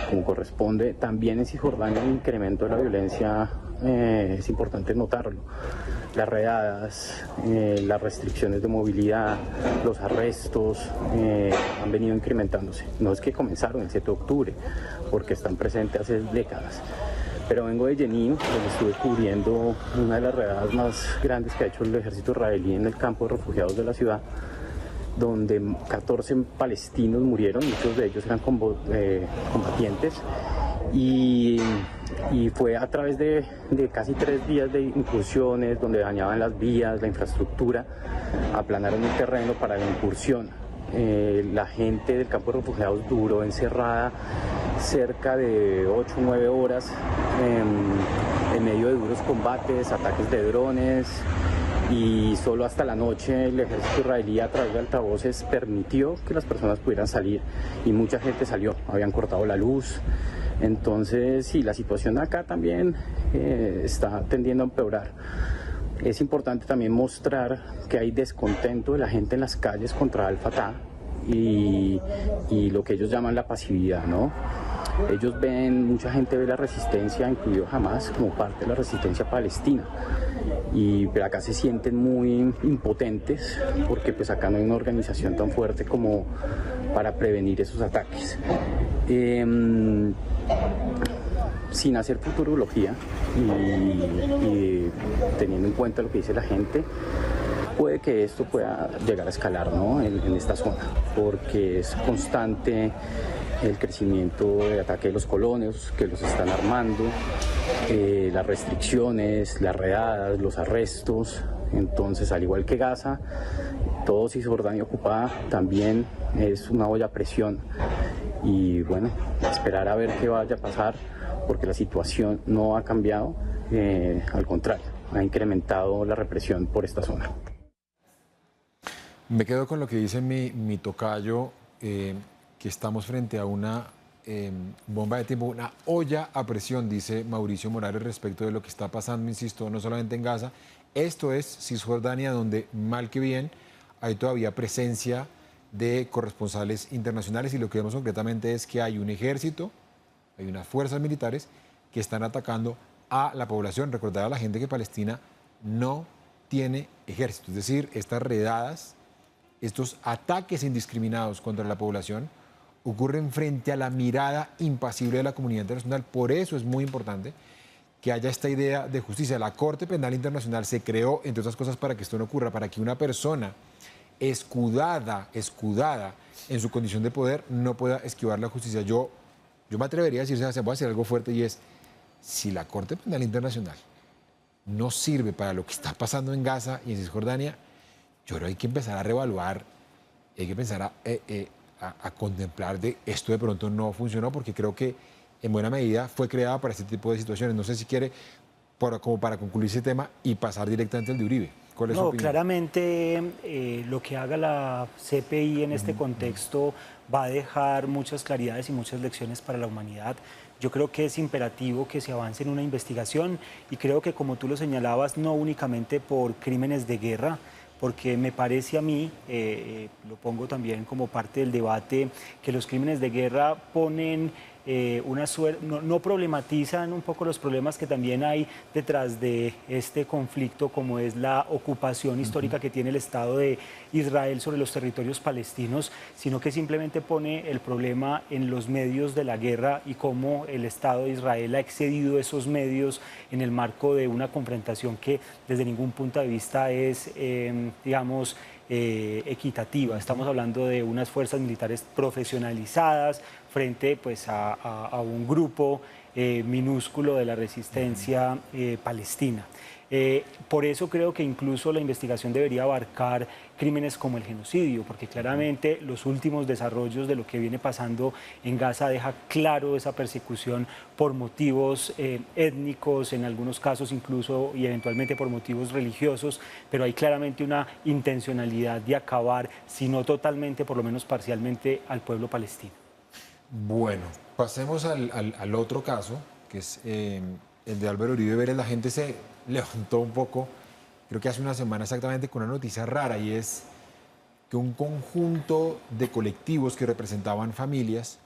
como corresponde, también en Cisjordania el incremento de la violencia es importante notarlo. Las redadas, las restricciones de movilidad, los arrestos han venido incrementándose. No es que comenzaron el 7 de octubre, porque están presentes hace décadas. pero vengo de Jenin, donde estuve cubriendo una de las redadas más grandes que ha hecho el ejército israelí en el campo de refugiados de la ciudad, donde 14 palestinos murieron, muchos de ellos eran combatientes, y fue a través de casi 3 días de incursiones donde dañaban las vías, la infraestructura, aplanaron el terreno para la incursión. La gente del campo de refugiados duró encerrada cerca de 8 o 9 horas en medio de duros combates, ataques de drones, y solo hasta la noche el ejército israelí a través de altavoces permitió que las personas pudieran salir, y mucha gente salió, habían cortado la luz. Entonces sí, la situación acá también está tendiendo a empeorar. Es importante también mostrar que hay descontento de la gente en las calles contra Al-Fatah y lo que ellos llaman la pasividad, ¿no? Ellos ven, mucha gente ve la resistencia, incluido Hamas, como parte de la resistencia palestina. Pero acá se sienten muy impotentes porque pues acá no hay una organización tan fuerte como para prevenir esos ataques. Sin hacer futurología y teniendo en cuenta lo que dice la gente, puede que esto pueda llegar a escalar, ¿no? en esta zona, porque es constante el crecimiento de ataque de los colonos que los están armando, las restricciones, las redadas, los arrestos. Entonces, al igual que Gaza, todo Cisjordania ocupada también es una olla a presión, y bueno, esperar a ver qué vaya a pasar, porque la situación no ha cambiado, al contrario, ha incrementado la represión por esta zona. Me quedo con lo que dice mi tocayo, que estamos frente a una bomba de tiempo, una olla a presión, dice Mauricio Morales, respecto de lo que está pasando, insisto, no solamente en Gaza. Esto es Cisjordania, donde mal que bien hay todavía presencia de corresponsales internacionales, y lo que vemos concretamente es que hay un ejército, hay unas fuerzas militares que están atacando a la población. Recordar a la gente que Palestina no tiene ejército, es decir, estas redadas, estos ataques indiscriminados contra la población ocurren frente a la mirada impasible de la comunidad internacional. Por eso es muy importante que haya esta idea de justicia. La Corte Penal Internacional se creó, entre otras cosas, para que esto no ocurra, para que una persona escudada en su condición de poder no pueda esquivar la justicia. Yo me atrevería a decir, voy a decir algo fuerte, y es, si la Corte Penal Internacional no sirve para lo que está pasando en Gaza y en Cisjordania, yo creo que hay que empezar a reevaluar, hay que empezar a contemplar de esto de pronto no funcionó, porque creo que en buena medida fue creada para este tipo de situaciones. No sé si quiere, como para concluir ese tema y pasar directamente al de Uribe. ¿Cuál es su opinión? Claramente lo que haga la CPI en este contexto va a dejar muchas claridades y muchas lecciones para la humanidad. Yo creo que es imperativo que se avance en una investigación, y creo que, como tú lo señalabas, no únicamente por crímenes de guerra, porque me parece a mí, lo pongo también como parte del debate, que los crímenes de guerra ponen no problematizan un poco los problemas que también hay detrás de este conflicto, como es la ocupación histórica que tiene el Estado de Israel sobre los territorios palestinos, sino que simplemente pone el problema en los medios de la guerra y cómo el Estado de Israel ha excedido esos medios en el marco de una confrontación que desde ningún punto de vista es, digamos, equitativa. Estamos hablando de unas fuerzas militares profesionalizadas frente pues, a un grupo minúsculo de la resistencia palestina. Por eso creo que incluso la investigación debería abarcar crímenes como el genocidio, porque claramente los últimos desarrollos de lo que viene pasando en Gaza deja claro esa persecución por motivos étnicos, en algunos casos incluso y eventualmente por motivos religiosos, pero hay claramente una intencionalidad de acabar, si no totalmente, por lo menos parcialmente, al pueblo palestino. Bueno, pasemos al otro caso, que es el de Álvaro Uribe Vélez. La gente se levantó un poco, creo que hace una semana exactamente, con una noticia rara, y es que un conjunto de colectivos que representaban familias,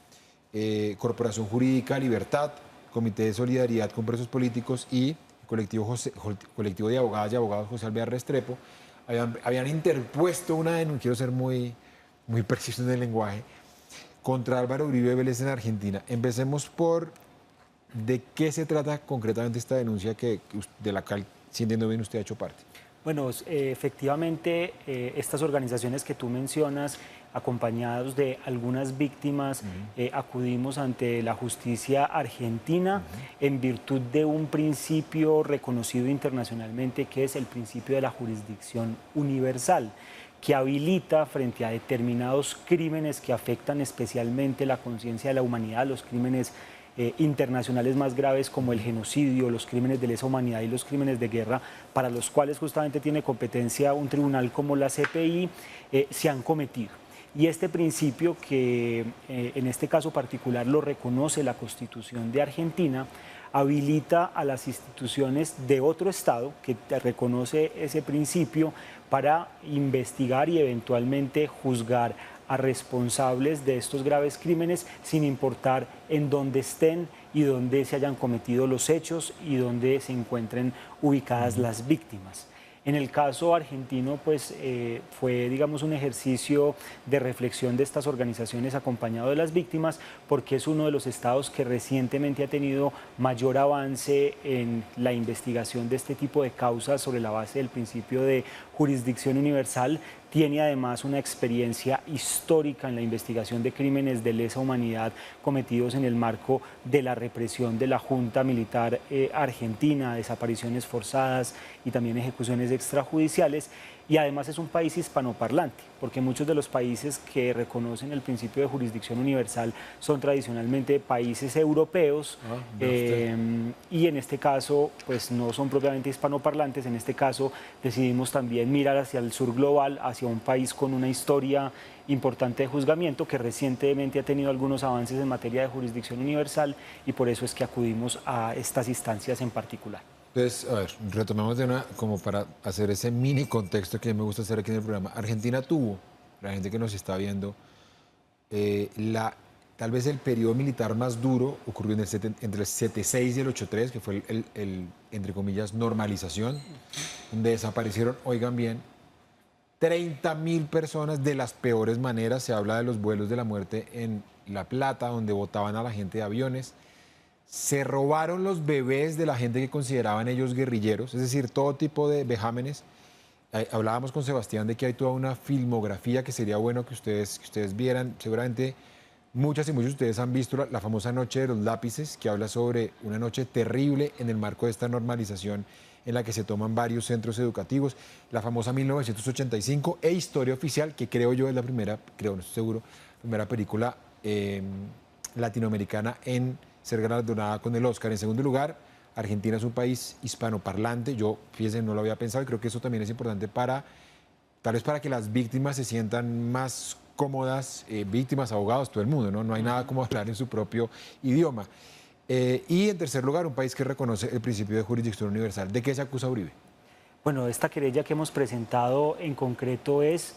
Corporación Jurídica Libertad, Comité de Solidaridad con Presos Políticos y colectivo de abogadas y abogados José Alvear Restrepo, habían interpuesto una denuncia, quiero ser muy preciso en el lenguaje, contra Álvaro Uribe Vélez en Argentina. Empecemos por ¿De qué se trata concretamente esta denuncia de la cual, si entiendo bien, usted ha hecho parte? Bueno, efectivamente, estas organizaciones que tú mencionas, acompañados de algunas víctimas, acudimos ante la justicia argentina en virtud de un principio reconocido internacionalmente, que es el principio de la jurisdicción universal, que habilita frente a determinados crímenes que afectan especialmente la conciencia de la humanidad, los crímenes internacionales más graves como el genocidio, los crímenes de lesa humanidad y los crímenes de guerra, para los cuales justamente tiene competencia un tribunal como la CPI, se han cometido. Y este principio, que en este caso particular lo reconoce la Constitución de Argentina, habilita a las instituciones de otro Estado que reconoce ese principio para investigar y eventualmente juzgar a responsables de estos graves crímenes, sin importar en dónde estén y dónde se hayan cometido los hechos y dónde se encuentren ubicadas las víctimas. En el caso argentino, pues fue, digamos, un ejercicio de reflexión de estas organizaciones acompañado de las víctimas, porque es uno de los estados que recientemente ha tenido mayor avance en la investigación de este tipo de causas sobre la base del principio de jurisdicción universal. Tiene además una experiencia histórica en la investigación de crímenes de lesa humanidad cometidos en el marco de la represión de la Junta Militar Argentina, desapariciones forzadas y también ejecuciones extrajudiciales. Y además es un país hispanoparlante, porque muchos de los países que reconocen el principio de jurisdicción universal son tradicionalmente países europeos, y en este caso pues no son propiamente hispanoparlantes. En este caso decidimos también mirar hacia el sur global, hacia un país con una historia importante de juzgamiento, que recientemente ha tenido algunos avances en materia de jurisdicción universal, y por eso es que acudimos a estas instancias en particular. Entonces, a ver, retomemos de una, como para hacer ese mini contexto que me gusta hacer aquí en el programa. Argentina tuvo, la gente que nos está viendo, tal vez el periodo militar más duro ocurrió entre el 76 y el 83, que fue el entre comillas, normalización, donde desaparecieron, oigan bien, 30.000 personas de las peores maneras. Se habla de los vuelos de la muerte en La Plata, donde botaban a la gente de aviones. Se robaron los bebés de la gente que consideraban ellos guerrilleros, es decir, todo tipo de vejámenes. Hablábamos con Sebastián de que hay toda una filmografía que sería bueno que ustedes vieran. Seguramente muchas y muchos de ustedes han visto la famosa Noche de los Lápices, que habla sobre una noche terrible en el marco de esta normalización en la que se toman varios centros educativos. La famosa 1985 e Historia Oficial, que creo yo es la primera, no estoy seguro, primera película latinoamericana en ser galardonada con el Oscar. En segundo lugar, Argentina es un país hispanoparlante. Yo, fíjense, no lo había pensado, y creo que eso también es importante tal vez para que las víctimas se sientan más cómodas, víctimas, abogados, todo el mundo, ¿no? No hay nada como hablar en su propio idioma. Y en tercer lugar, un país que reconoce el principio de jurisdicción universal. ¿De qué se acusa a Uribe? Bueno, esta querella que hemos presentado en concreto es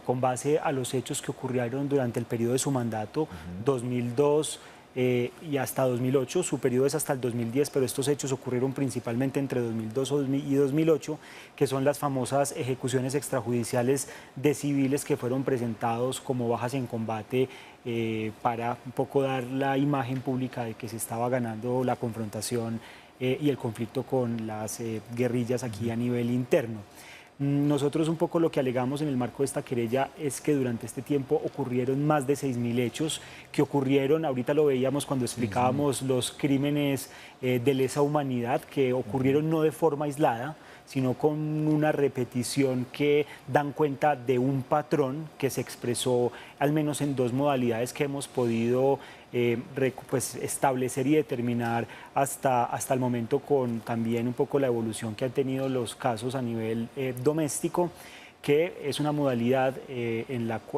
con base a los hechos que ocurrieron durante el periodo de su mandato, 2002 y hasta 2008. Su periodo es hasta el 2010, pero estos hechos ocurrieron principalmente entre 2002 y 2008, que son las famosas ejecuciones extrajudiciales de civiles que fueron presentados como bajas en combate, para un poco dar la imagen pública de que se estaba ganando la confrontación y el conflicto con las guerrillas aquí a nivel interno. Nosotros un poco lo que alegamos en el marco de esta querella es que durante este tiempo ocurrieron más de 6.000 hechos que ocurrieron, ahorita lo veíamos cuando explicábamos los crímenes de lesa humanidad, que ocurrieron no de forma aislada, sino con una repetición que dan cuenta de un patrón que se expresó al menos en dos modalidades que hemos podido establecer y determinar hasta el momento, con también un poco la evolución que han tenido los casos a nivel doméstico, que es una modalidad,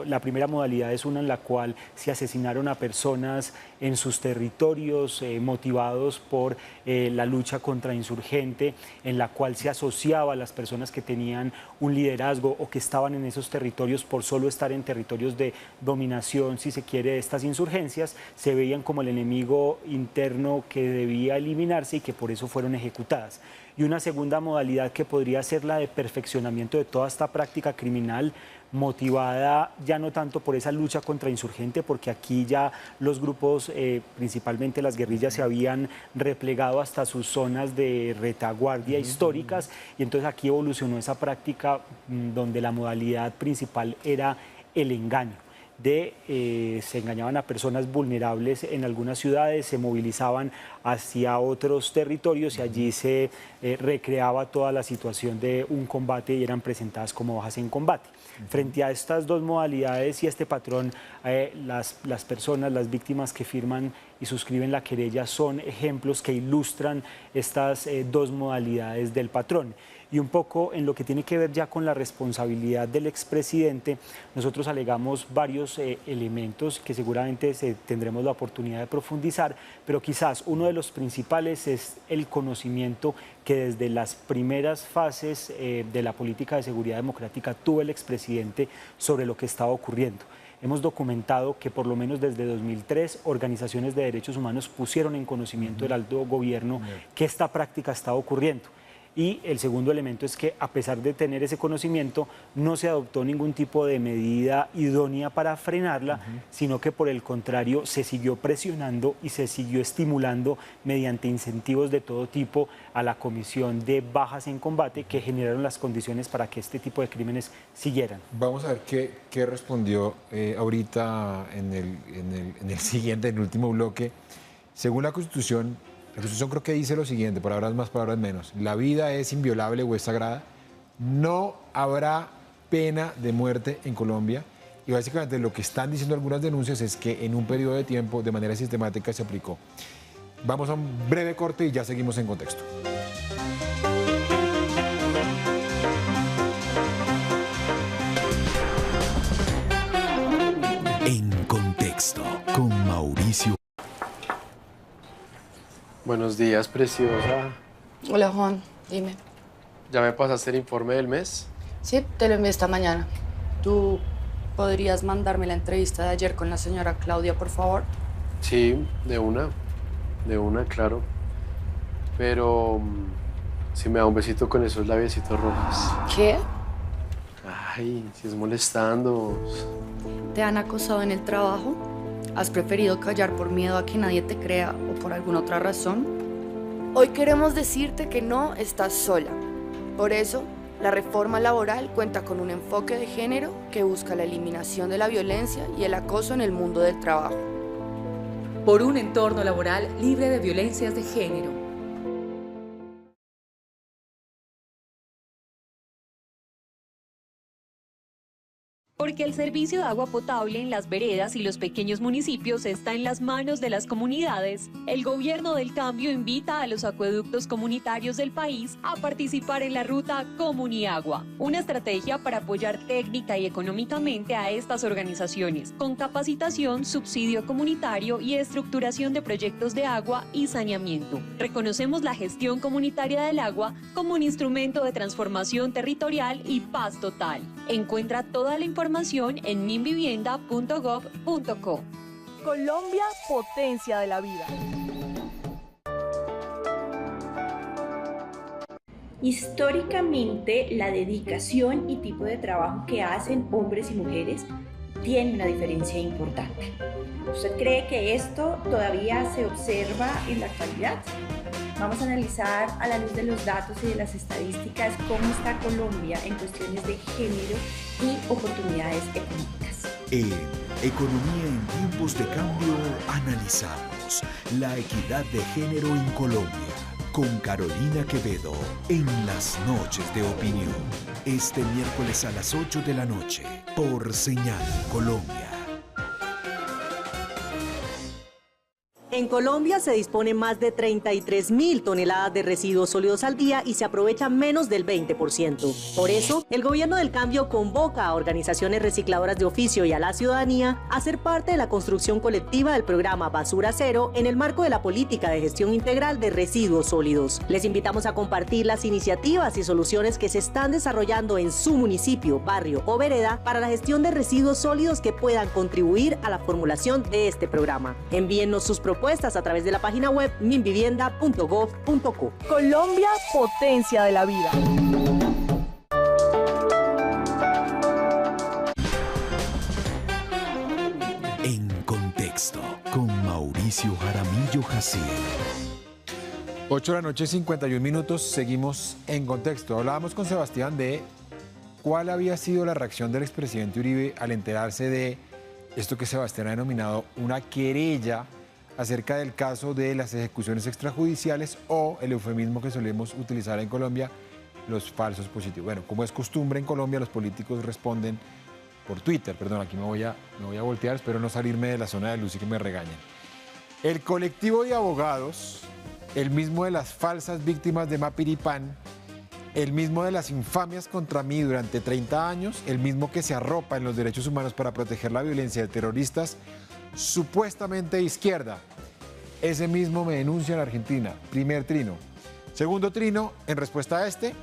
la primera modalidad es una en la cual se asesinaron a personas en sus territorios motivados por la lucha contra insurgente, en la cual se asociaba a las personas que tenían un liderazgo o que estaban en esos territorios por solo estar en territorios de dominación, si se quiere, de estas insurgencias, se veían como el enemigo interno que debía eliminarse y que por eso fueron ejecutadas. Y una segunda modalidad que podría ser la de perfeccionamiento de toda esta práctica criminal, motivada ya no tanto por esa lucha contrainsurgente, porque aquí ya los grupos, principalmente las guerrillas, se habían replegado hasta sus zonas de retaguardia históricas, y entonces aquí evolucionó esa práctica donde la modalidad principal era el engaño. Se engañaban a personas vulnerables en algunas ciudades, se movilizaban hacia otros territorios y allí se recreaba toda la situación de un combate y eran presentadas como bajas en combate. Frente a estas dos modalidades y este patrón, las personas, las víctimas que firman y suscriben la querella son ejemplos que ilustran estas dos modalidades del patrón. Y un poco en lo que tiene que ver ya con la responsabilidad del expresidente, nosotros alegamos varios elementos que seguramente tendremos la oportunidad de profundizar, pero quizás uno de los principales es el conocimiento que desde las primeras fases de la política de seguridad democrática tuvo el expresidente sobre lo que estaba ocurriendo. Hemos documentado que por lo menos desde 2003 organizaciones de derechos humanos pusieron en conocimiento del alto gobierno que esta práctica estaba ocurriendo. Y el segundo elemento es que, a pesar de tener ese conocimiento, no se adoptó ningún tipo de medida idónea para frenarla, sino que por el contrario se siguió presionando y se siguió estimulando mediante incentivos de todo tipo a la comisión de bajas en combate que generaron las condiciones para que este tipo de crímenes siguieran. Vamos a ver qué respondió ahorita en el último bloque. Según la Constitución creo que dice lo siguiente, palabras más, palabras menos: la vida es inviolable o es sagrada, no habrá pena de muerte en Colombia, y básicamente lo que están diciendo algunas denuncias es que en un periodo de tiempo de manera sistemática se aplicó. Vamos a un breve corte y ya seguimos en contexto. En contexto con Mauricio. Buenos días, preciosa. Hola, Juan. Dime. ¿Ya me pasaste el informe del mes? Sí, te lo envié esta mañana. ¿Tú podrías mandarme la entrevista de ayer con la señora Claudia, por favor? Sí, de una, claro. Pero si me da un besito con esos labiecitos rojos. ¿Qué? Ay, si es molestando. ¿Te han acosado en el trabajo? ¿Has preferido callar por miedo a que nadie te crea o por alguna otra razón? Hoy queremos decirte que no estás sola. Por eso, la reforma laboral cuenta con un enfoque de género que busca la eliminación de la violencia y el acoso en el mundo del trabajo. Por un entorno laboral libre de violencias de género. Porque el servicio de agua potable en las veredas y los pequeños municipios está en las manos de las comunidades, el Gobierno del Cambio invita a los acueductos comunitarios del país a participar en la ruta Comuniagua, una estrategia para apoyar técnica y económicamente a estas organizaciones, con capacitación, subsidio comunitario y estructuración de proyectos de agua y saneamiento. Reconocemos la gestión comunitaria del agua como un instrumento de transformación territorial y paz total. Encuentra toda la información en minvivienda.gov.co. Colombia, potencia de la vida. Históricamente, la dedicación y tipo de trabajo que hacen hombres y mujeres tiene una diferencia importante. ¿Usted cree que esto todavía se observa en la actualidad? Vamos a analizar a la luz de los datos y de las estadísticas cómo está Colombia en cuestiones de género y oportunidades económicas. En Economía en tiempos de cambio analizamos la equidad de género en Colombia con Carolina Quevedo en las noches de opinión. Este miércoles a las 8 de la noche por Señal Colombia. En Colombia se dispone más de 33.000 toneladas de residuos sólidos al día y se aprovecha menos del 20%. Por eso, el Gobierno del Cambio convoca a organizaciones recicladoras de oficio y a la ciudadanía a ser parte de la construcción colectiva del programa Basura Cero en el marco de la política de gestión integral de residuos sólidos. Les invitamos a compartir las iniciativas y soluciones que se están desarrollando en su municipio, barrio o vereda para la gestión de residuos sólidos que puedan contribuir a la formulación de este programa. Envíennos sus propuestas a través de la página web minvivienda.gov.co. Colombia, potencia de la vida. Mauricio Jaramillo Jacir. 8 de la noche, 51 minutos, seguimos en contexto. Hablábamos con Sebastián de cuál había sido la reacción del expresidente Uribe al enterarse de esto que Sebastián ha denominado una querella acerca del caso de las ejecuciones extrajudiciales o el eufemismo que solemos utilizar en Colombia, los falsos positivos. Bueno, como es costumbre en Colombia, los políticos responden por Twitter. Perdón, aquí me voy a voltear, espero no salirme de la zona de luz y que me regañen. El colectivo de abogados, el mismo de las falsas víctimas de Mapiripán, el mismo de las infamias contra mí durante 30 años, el mismo que se arropa en los derechos humanos para proteger la violencia de terroristas, supuestamente de izquierda. Ese mismo me denuncia en Argentina. Primer trino. Segundo trino, en respuesta a este,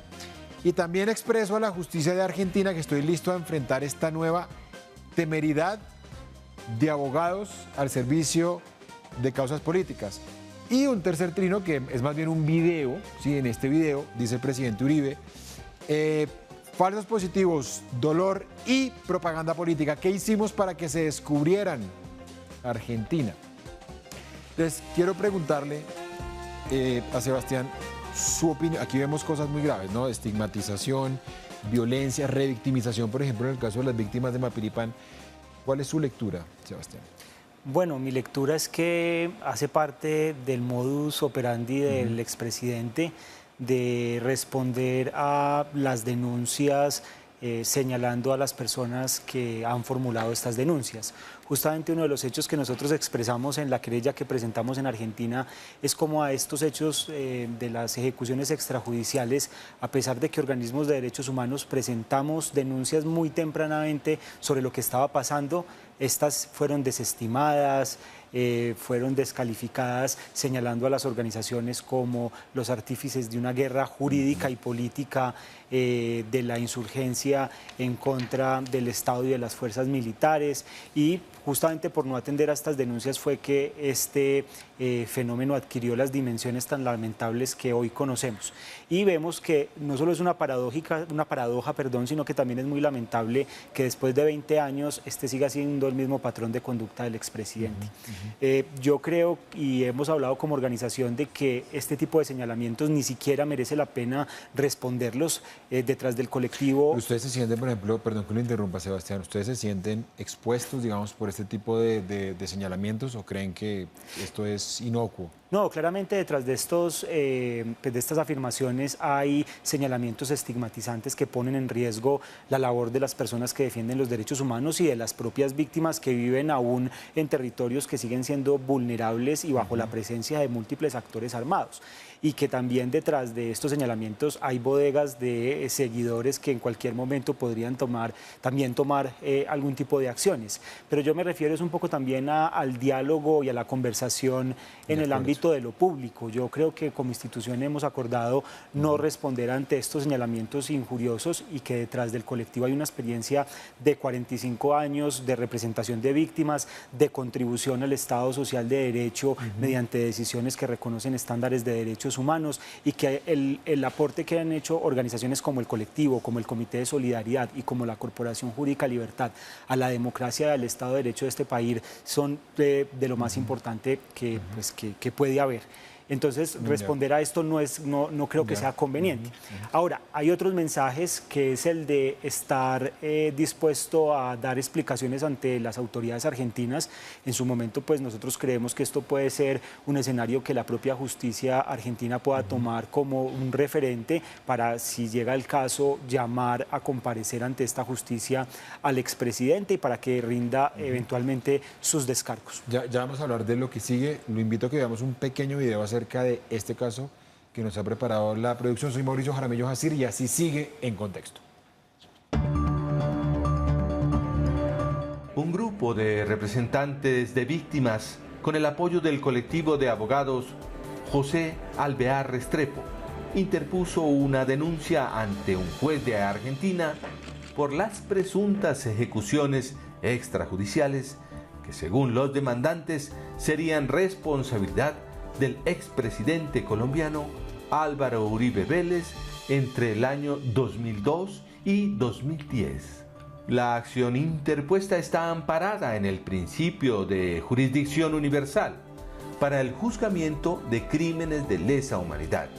y también expreso a la justicia de Argentina que estoy listo a enfrentar esta nueva temeridad de abogados al servicio de causas políticas. Y un tercer trino que es más bien un video, ¿sí? En este video dice el presidente Uribe, falsos positivos, dolor y propaganda política. ¿Qué hicimos para que se descubrieran? Argentina. Entonces, quiero preguntarle a Sebastián su opinión. Aquí vemos cosas muy graves, ¿no? Estigmatización, violencia, revictimización, por ejemplo, en el caso de las víctimas de Mapiripán. ¿Cuál es su lectura, Sebastián? Bueno, mi lectura es que hace parte del modus operandi del expresidente de responder a las denuncias señalando a las personas que han formulado estas denuncias. Justamente uno de los hechos que nosotros expresamos en la querella que presentamos en Argentina es cómo a estos hechos de las ejecuciones extrajudiciales, a pesar de que organismos de derechos humanos presentamos denuncias muy tempranamente sobre lo que estaba pasando, estas fueron desestimadas, fueron descalificadas, señalando a las organizaciones como los artífices de una guerra jurídica y política de la insurgencia en contra del Estado y de las fuerzas militares, y justamente por no atender a estas denuncias fue que este fenómeno adquirió las dimensiones tan lamentables que hoy conocemos. Y vemos que no solo es una paradoja, sino que también es muy lamentable que después de 20 años este siga siendo el mismo patrón de conducta del expresidente. Yo creo, y hemos hablado como organización, de que este tipo de señalamientos ni siquiera merece la pena responderlos detrás del colectivo. ¿Ustedes se sienten, por ejemplo, perdón que lo interrumpa, Sebastián, ustedes se sienten expuestos, digamos, por este tipo de señalamientos, o creen que esto es inocuo? No, claramente detrás de estas afirmaciones hay señalamientos estigmatizantes que ponen en riesgo la labor de las personas que defienden los derechos humanos y de las propias víctimas que viven aún en territorios que siguen siendo vulnerables y bajo la presencia de múltiples actores armados. Y que también detrás de estos señalamientos hay bodegas de seguidores que en cualquier momento podrían tomar algún tipo de acciones. Pero yo me refiero un poco también al diálogo y a la conversación en el ámbito de lo público. Yo creo que como institución hemos acordado no responder ante estos señalamientos injuriosos y que detrás del colectivo hay una experiencia de 45 años de representación de víctimas, de contribución al Estado social de derecho mediante decisiones que reconocen estándares de derechos humanos, y que el aporte que han hecho organizaciones como el colectivo, como el Comité de Solidaridad y como la Corporación Jurídica Libertad a la democracia y al Estado de Derecho de este país son de lo más importante que puede haber. Entonces, responder a esto no creo que sea conveniente. Ahora, hay otros mensajes, que es el de estar dispuesto a dar explicaciones ante las autoridades argentinas. En su momento, pues nosotros creemos que esto puede ser un escenario que la propia justicia argentina pueda tomar como un referente para, si llega el caso, llamar a comparecer ante esta justicia al expresidente y para que rinda eventualmente sus descargos. Ya vamos a hablar de lo que sigue. Lo invito a que veamos un pequeño video acerca de este caso que nos ha preparado la producción. Soy Mauricio Jaramillo Jacir y así sigue en contexto. Un grupo de representantes de víctimas, con el apoyo del colectivo de abogados José Alvear Restrepo, interpuso una denuncia ante un juez de Argentina por las presuntas ejecuciones extrajudiciales que, según los demandantes, serían responsabilidad del expresidente colombiano Álvaro Uribe Vélez entre el año 2002 y 2010. La acción interpuesta está amparada en el principio de jurisdicción universal para el juzgamiento de crímenes de lesa humanidad.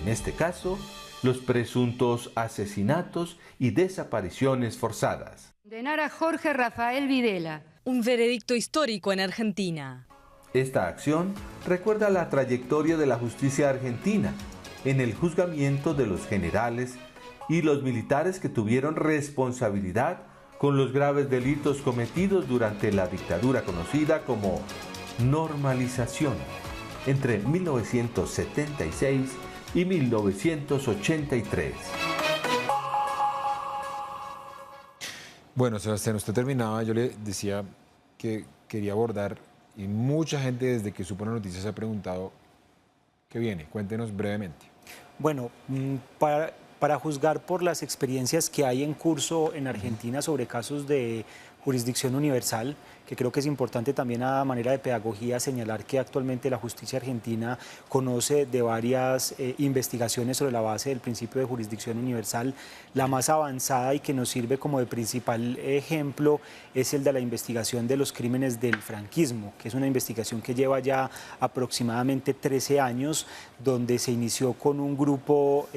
En este caso, los presuntos asesinatos y desapariciones forzadas. Condenar a Jorge Rafael Videla. Un veredicto histórico en Argentina. Esta acción recuerda la trayectoria de la justicia argentina en el juzgamiento de los generales y los militares que tuvieron responsabilidad con los graves delitos cometidos durante la dictadura conocida como normalización entre 1976 y 1983. Bueno, Sebastián, usted terminaba, yo le decía que quería abordar, y mucha gente desde que supo la noticia se ha preguntado qué viene. Cuéntenos brevemente. Bueno, para juzgar por las experiencias que hay en curso en Argentina sobre casos de jurisdicción universal, que creo que es importante también a manera de pedagogía señalar que actualmente la justicia argentina conoce de varias investigaciones sobre la base del principio de jurisdicción universal. La más avanzada y que nos sirve como de principal ejemplo es el de la investigación de los crímenes del franquismo, que es una investigación que lleva ya aproximadamente 13 años, donde se inició con un grupo,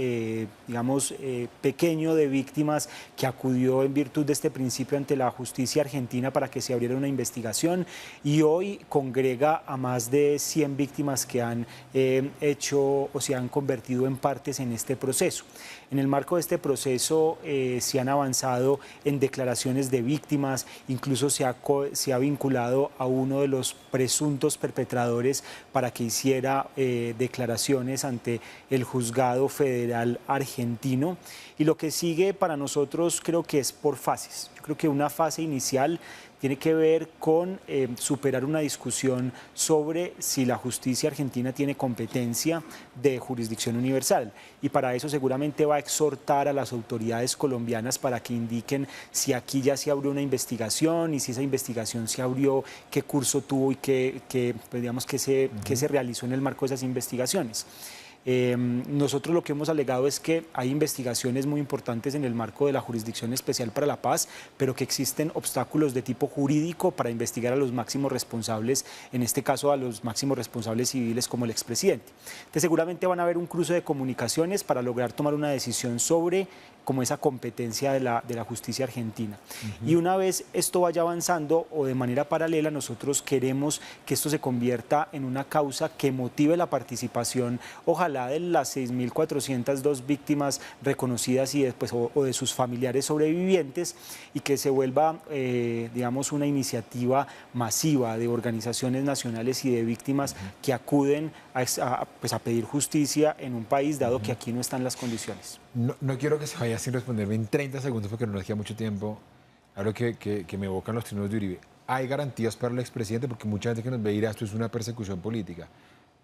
pequeño de víctimas que acudió en virtud de este principio ante la justicia argentina para que se abriera una investigación, y hoy congrega a más de 100 víctimas que han hecho o se han convertido en partes en este proceso. En el marco de este proceso se han avanzado en declaraciones de víctimas, incluso se ha vinculado a uno de los presuntos perpetradores para que hiciera declaraciones ante el juzgado federal argentino. Y lo que sigue para nosotros creo que es por fases. Yo creo que una fase inicial tiene que ver con superar una discusión sobre si la justicia argentina tiene competencia de jurisdicción universal, y para eso seguramente va a exhortar a las autoridades colombianas para que indiquen si aquí ya se abrió una investigación, y si esa investigación se abrió, qué curso tuvo y qué se realizó en el marco de esas investigaciones. Nosotros lo que hemos alegado es que hay investigaciones muy importantes en el marco de la Jurisdicción Especial para la Paz, pero que existen obstáculos de tipo jurídico para investigar a los máximos responsables, en este caso a los máximos responsables civiles como el expresidente. Entonces seguramente van a haber un cruce de comunicaciones para lograr tomar una decisión sobre como esa competencia de la justicia argentina. Y una vez esto vaya avanzando o de manera paralela, nosotros queremos que esto se convierta en una causa que motive la participación, ojalá de las 6.402 víctimas reconocidas y después, o de sus familiares sobrevivientes, y que se vuelva, una iniciativa masiva de organizaciones nacionales y de víctimas que acuden a pedir justicia en un país, dado que aquí no están las condiciones. No quiero que se vaya sin responderme en 30 segundos porque no nos queda mucho tiempo. Algo que me evocan los triunfos de Uribe. ¿Hay garantías para el expresidente? Porque mucha gente que nos ve dirá esto es una persecución política.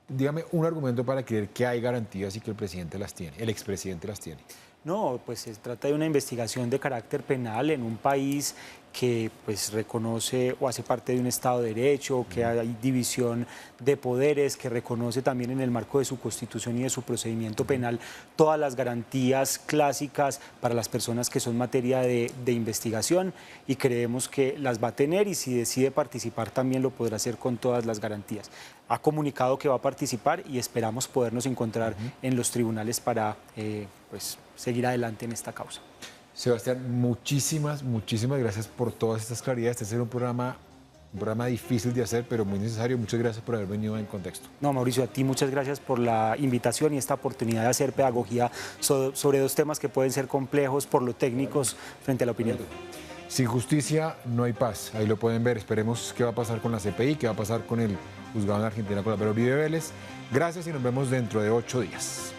Dígame un argumento para creer que hay garantías y que el presidente las tiene, el expresidente las tiene. No, pues se trata de una investigación de carácter penal en un país que pues reconoce o hace parte de un Estado de Derecho, que hay división de poderes, que reconoce también en el marco de su Constitución y de su procedimiento penal todas las garantías clásicas para las personas que son materia de investigación, y creemos que las va a tener, y si decide participar también lo podrá hacer con todas las garantías. Ha comunicado que va a participar y esperamos podernos encontrar en los tribunales para seguir adelante en esta causa. Sebastián, muchísimas gracias por todas estas claridades. Este es un programa difícil de hacer, pero muy necesario. Muchas gracias por haber venido en Contexto. No, Mauricio, a ti muchas gracias por la invitación y esta oportunidad de hacer pedagogía sobre dos temas que pueden ser complejos por lo técnicos frente a la opinión. Sin justicia no hay paz. Ahí lo pueden ver. Esperemos qué va a pasar con la CPI, qué va a pasar con el juzgado en Argentina con la Uribe Vélez. Gracias y nos vemos dentro de 8 días.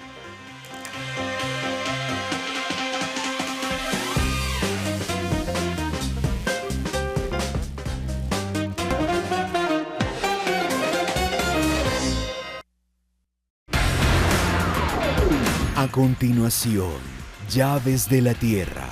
A continuación, Llaves de la Tierra.